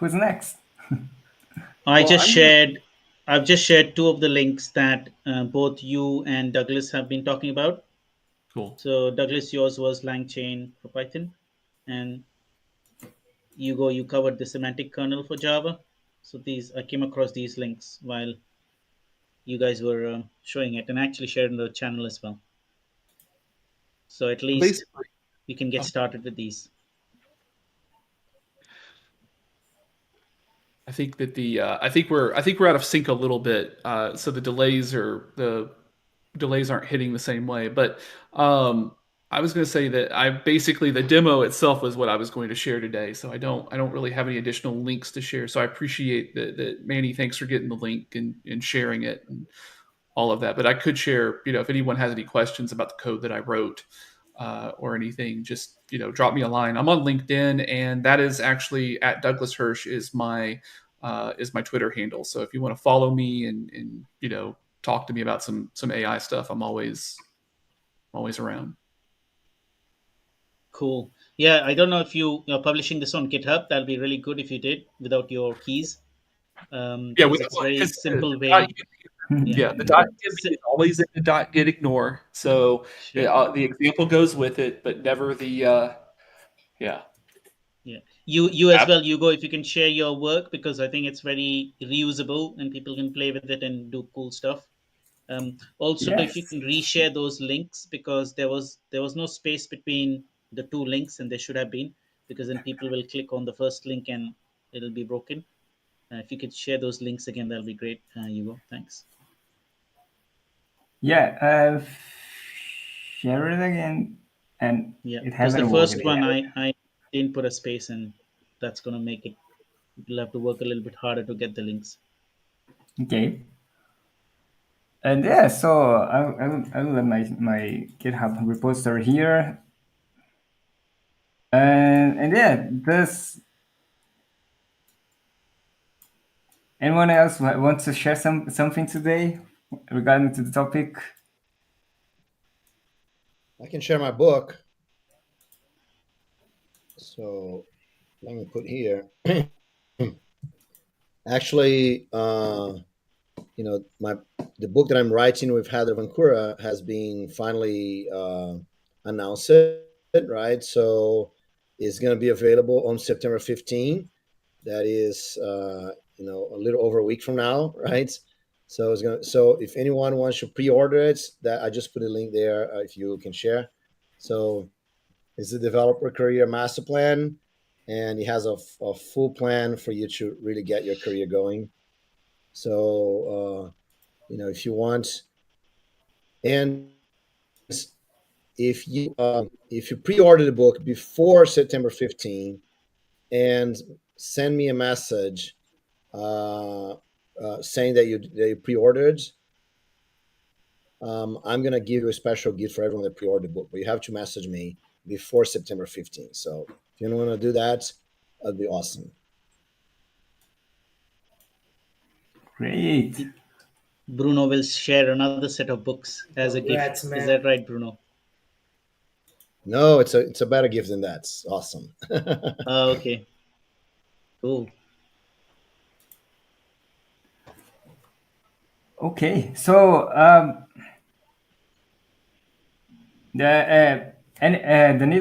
Who's next? I Well, just I'm gonna shared. I've just shared two of the links that both you and Douglas have been talking about. cool. So Douglas, yours was LangChain for Python, and you covered the semantic kernel for Java. So these I came across these links while you guys were showing it, and actually shared in the channel as well. So at least Basically, we can get oh, started with these. I think that I think we're out of sync a little bit. So the delays are delays aren't hitting the same way. But I was going to say that I basically the demo itself was what I was going to share today. So I don't really have any additional links to share. So I appreciate that Manny. Thanks for getting the link and sharing it and all of that. But I could share, if anyone has any questions about the code that I wrote or anything, just drop me a line. I'm on LinkedIn, and that is actually at Douglas Hirsch is my Twitter handle. So if you want to follow me and talk to me about some AI stuff, I'm always around. Cool. Yeah, I don't know if you're publishing this on GitHub. That'll be really good if you did without your keys, Yeah, because it's very simple way. Yeah, yeah, the dot Si- is always in the dot get ignore. So sure. the example goes with it, but never the yeah. Yeah, you as well. You go if you can share your work, because I think it's very reusable and people can play with it and do cool stuff. Also, if you Yes. can reshare those links, because there was no space between the two links, and there should have been, because then people will click on the first link and it'll be broken. If you could share those links again, that'll be great. Hugo, thanks. Yeah. Share it again, and Yeah, it because the hasn't worked first one yet. I didn't put a space, and that's gonna make it. You'll have to work a little bit harder to get the links. Okay. And yeah, so I will let my GitHub repository here, and yeah, does anyone else want to share something today regarding to the topic? I can share my book. So let me put here. Actually, my the book that I'm writing with Heather Vancouver has been finally announced, right? So it's going to be available on September 15. That is, a little over a week from now, right? So it's gonna. So if anyone wants to pre-order it, that I just put a link there if you can share. So it's the developer career master plan, and it has a full plan for you to really get your career going. So if you want, and if you pre-order the book before September 15 and send me a message saying that you pre-ordered, I'm gonna give you a special gift for everyone that pre-ordered the book. But you have to message me before September 15th. So if you want to do that, that'd be awesome. Great. Bruno will share another set of books as a gift. Congrats, Is man. that right, Bruno? No, it's a better gift than that. It's awesome. Okay, cool. Okay, so Danilo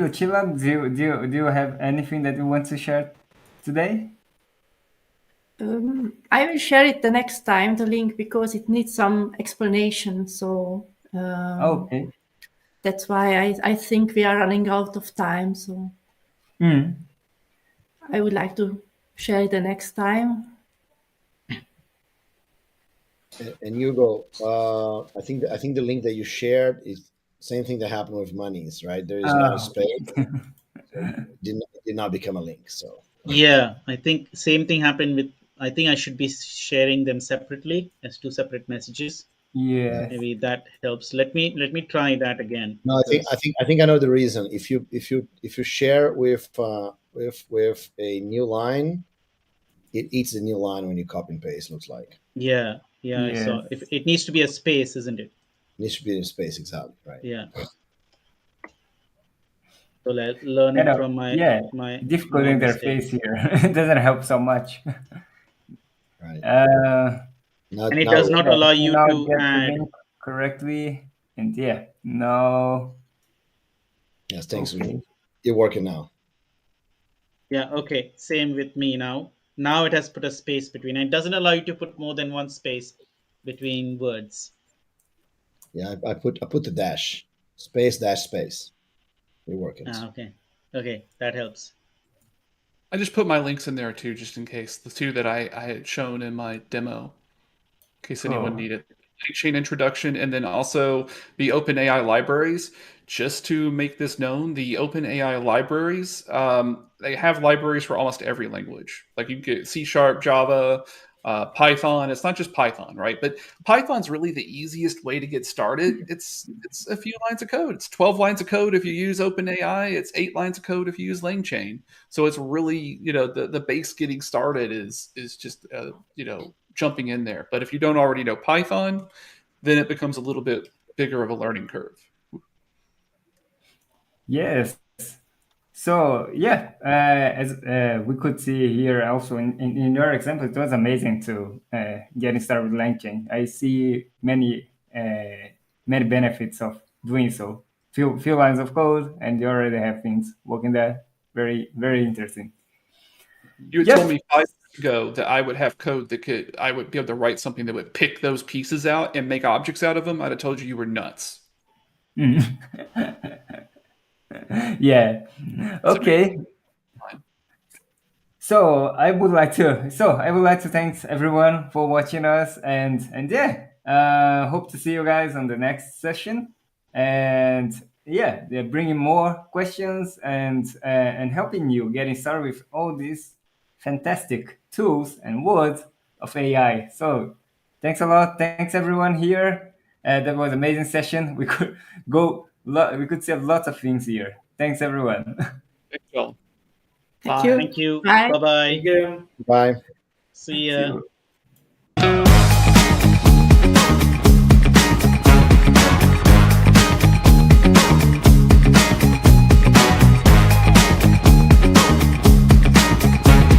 Chila, do you have anything that you want to share today? I will share it the next time, the link, because it needs some explanation. So Okay. that's why I think we are running out of time. So Mm. I would like to share it the next time. And Hugo, I think the link that you shared is same thing that happened with monies, right? There is not a Oh, space, so it did not become a link. So Yeah, I think same thing happened with. I think I should be sharing them separately as two separate messages. yes. Maybe that helps. Let me try that again, no, I think I because think I think I know the reason. If you share with a new line, it eats the new line when you copy and paste. Looks like yeah, yeah, I Yes. saw. If it needs to be a space, isn't it? it needs to be in space exactly, right? Yeah. So learning Kind of, from my yeah, my difficult my interface mistakes. here. It doesn't help so much. Right. Uh, And it Now it does works. not yeah, allow so you now to get the add. link correctly, and yeah, no, Yes, thanks. okay. You're working now. Yeah, okay. Same with me now. Now it has put a space between. It doesn't allow you to put more than one space between words. Yeah, I put the dash, space dash space. You're working. Okay. Okay, that helps. I just put my links in there too, just in case the two that I had shown in my demo, in case anyone Cool. needed. chain introduction, and then also the OpenAI libraries. Just to make this known, the OpenAI libraries, they have libraries for almost every language. Like you get C Sharp, Java, Python. It's not just Python, right? But Python's really the easiest way to get started. It's a few lines of code. It's 12 lines of code if you use OpenAI. It's 8 lines of code if you use LangChain. So it's really, the base getting started is just jumping in there. But if you don't already know Python, then it becomes a little bit bigger of a learning curve. Yes. So yeah, as we could see here also in your example, it was amazing to getting started with LangChain. I see many benefits of doing so. Few lines of code, and you already have things working there. Very interesting. You had Yes. told me 5 years ago that I would have code that I would be able to write something that would pick those pieces out and make objects out of them. I'd have told you were nuts. Yeah. Okay. So I would like to thank everyone for watching us, and yeah, hope to see you guys on the next session. And yeah, they're bringing more questions and helping you getting started with all these fantastic tools and words of AI. So thanks a lot. Thanks everyone here. That was an amazing session. We could we could say lots of things here. Thanks everyone. Thanks, Joel. Thank Bye. you. Thank you. Bye. Bye bye. Thank you. Bye. See See ya. you.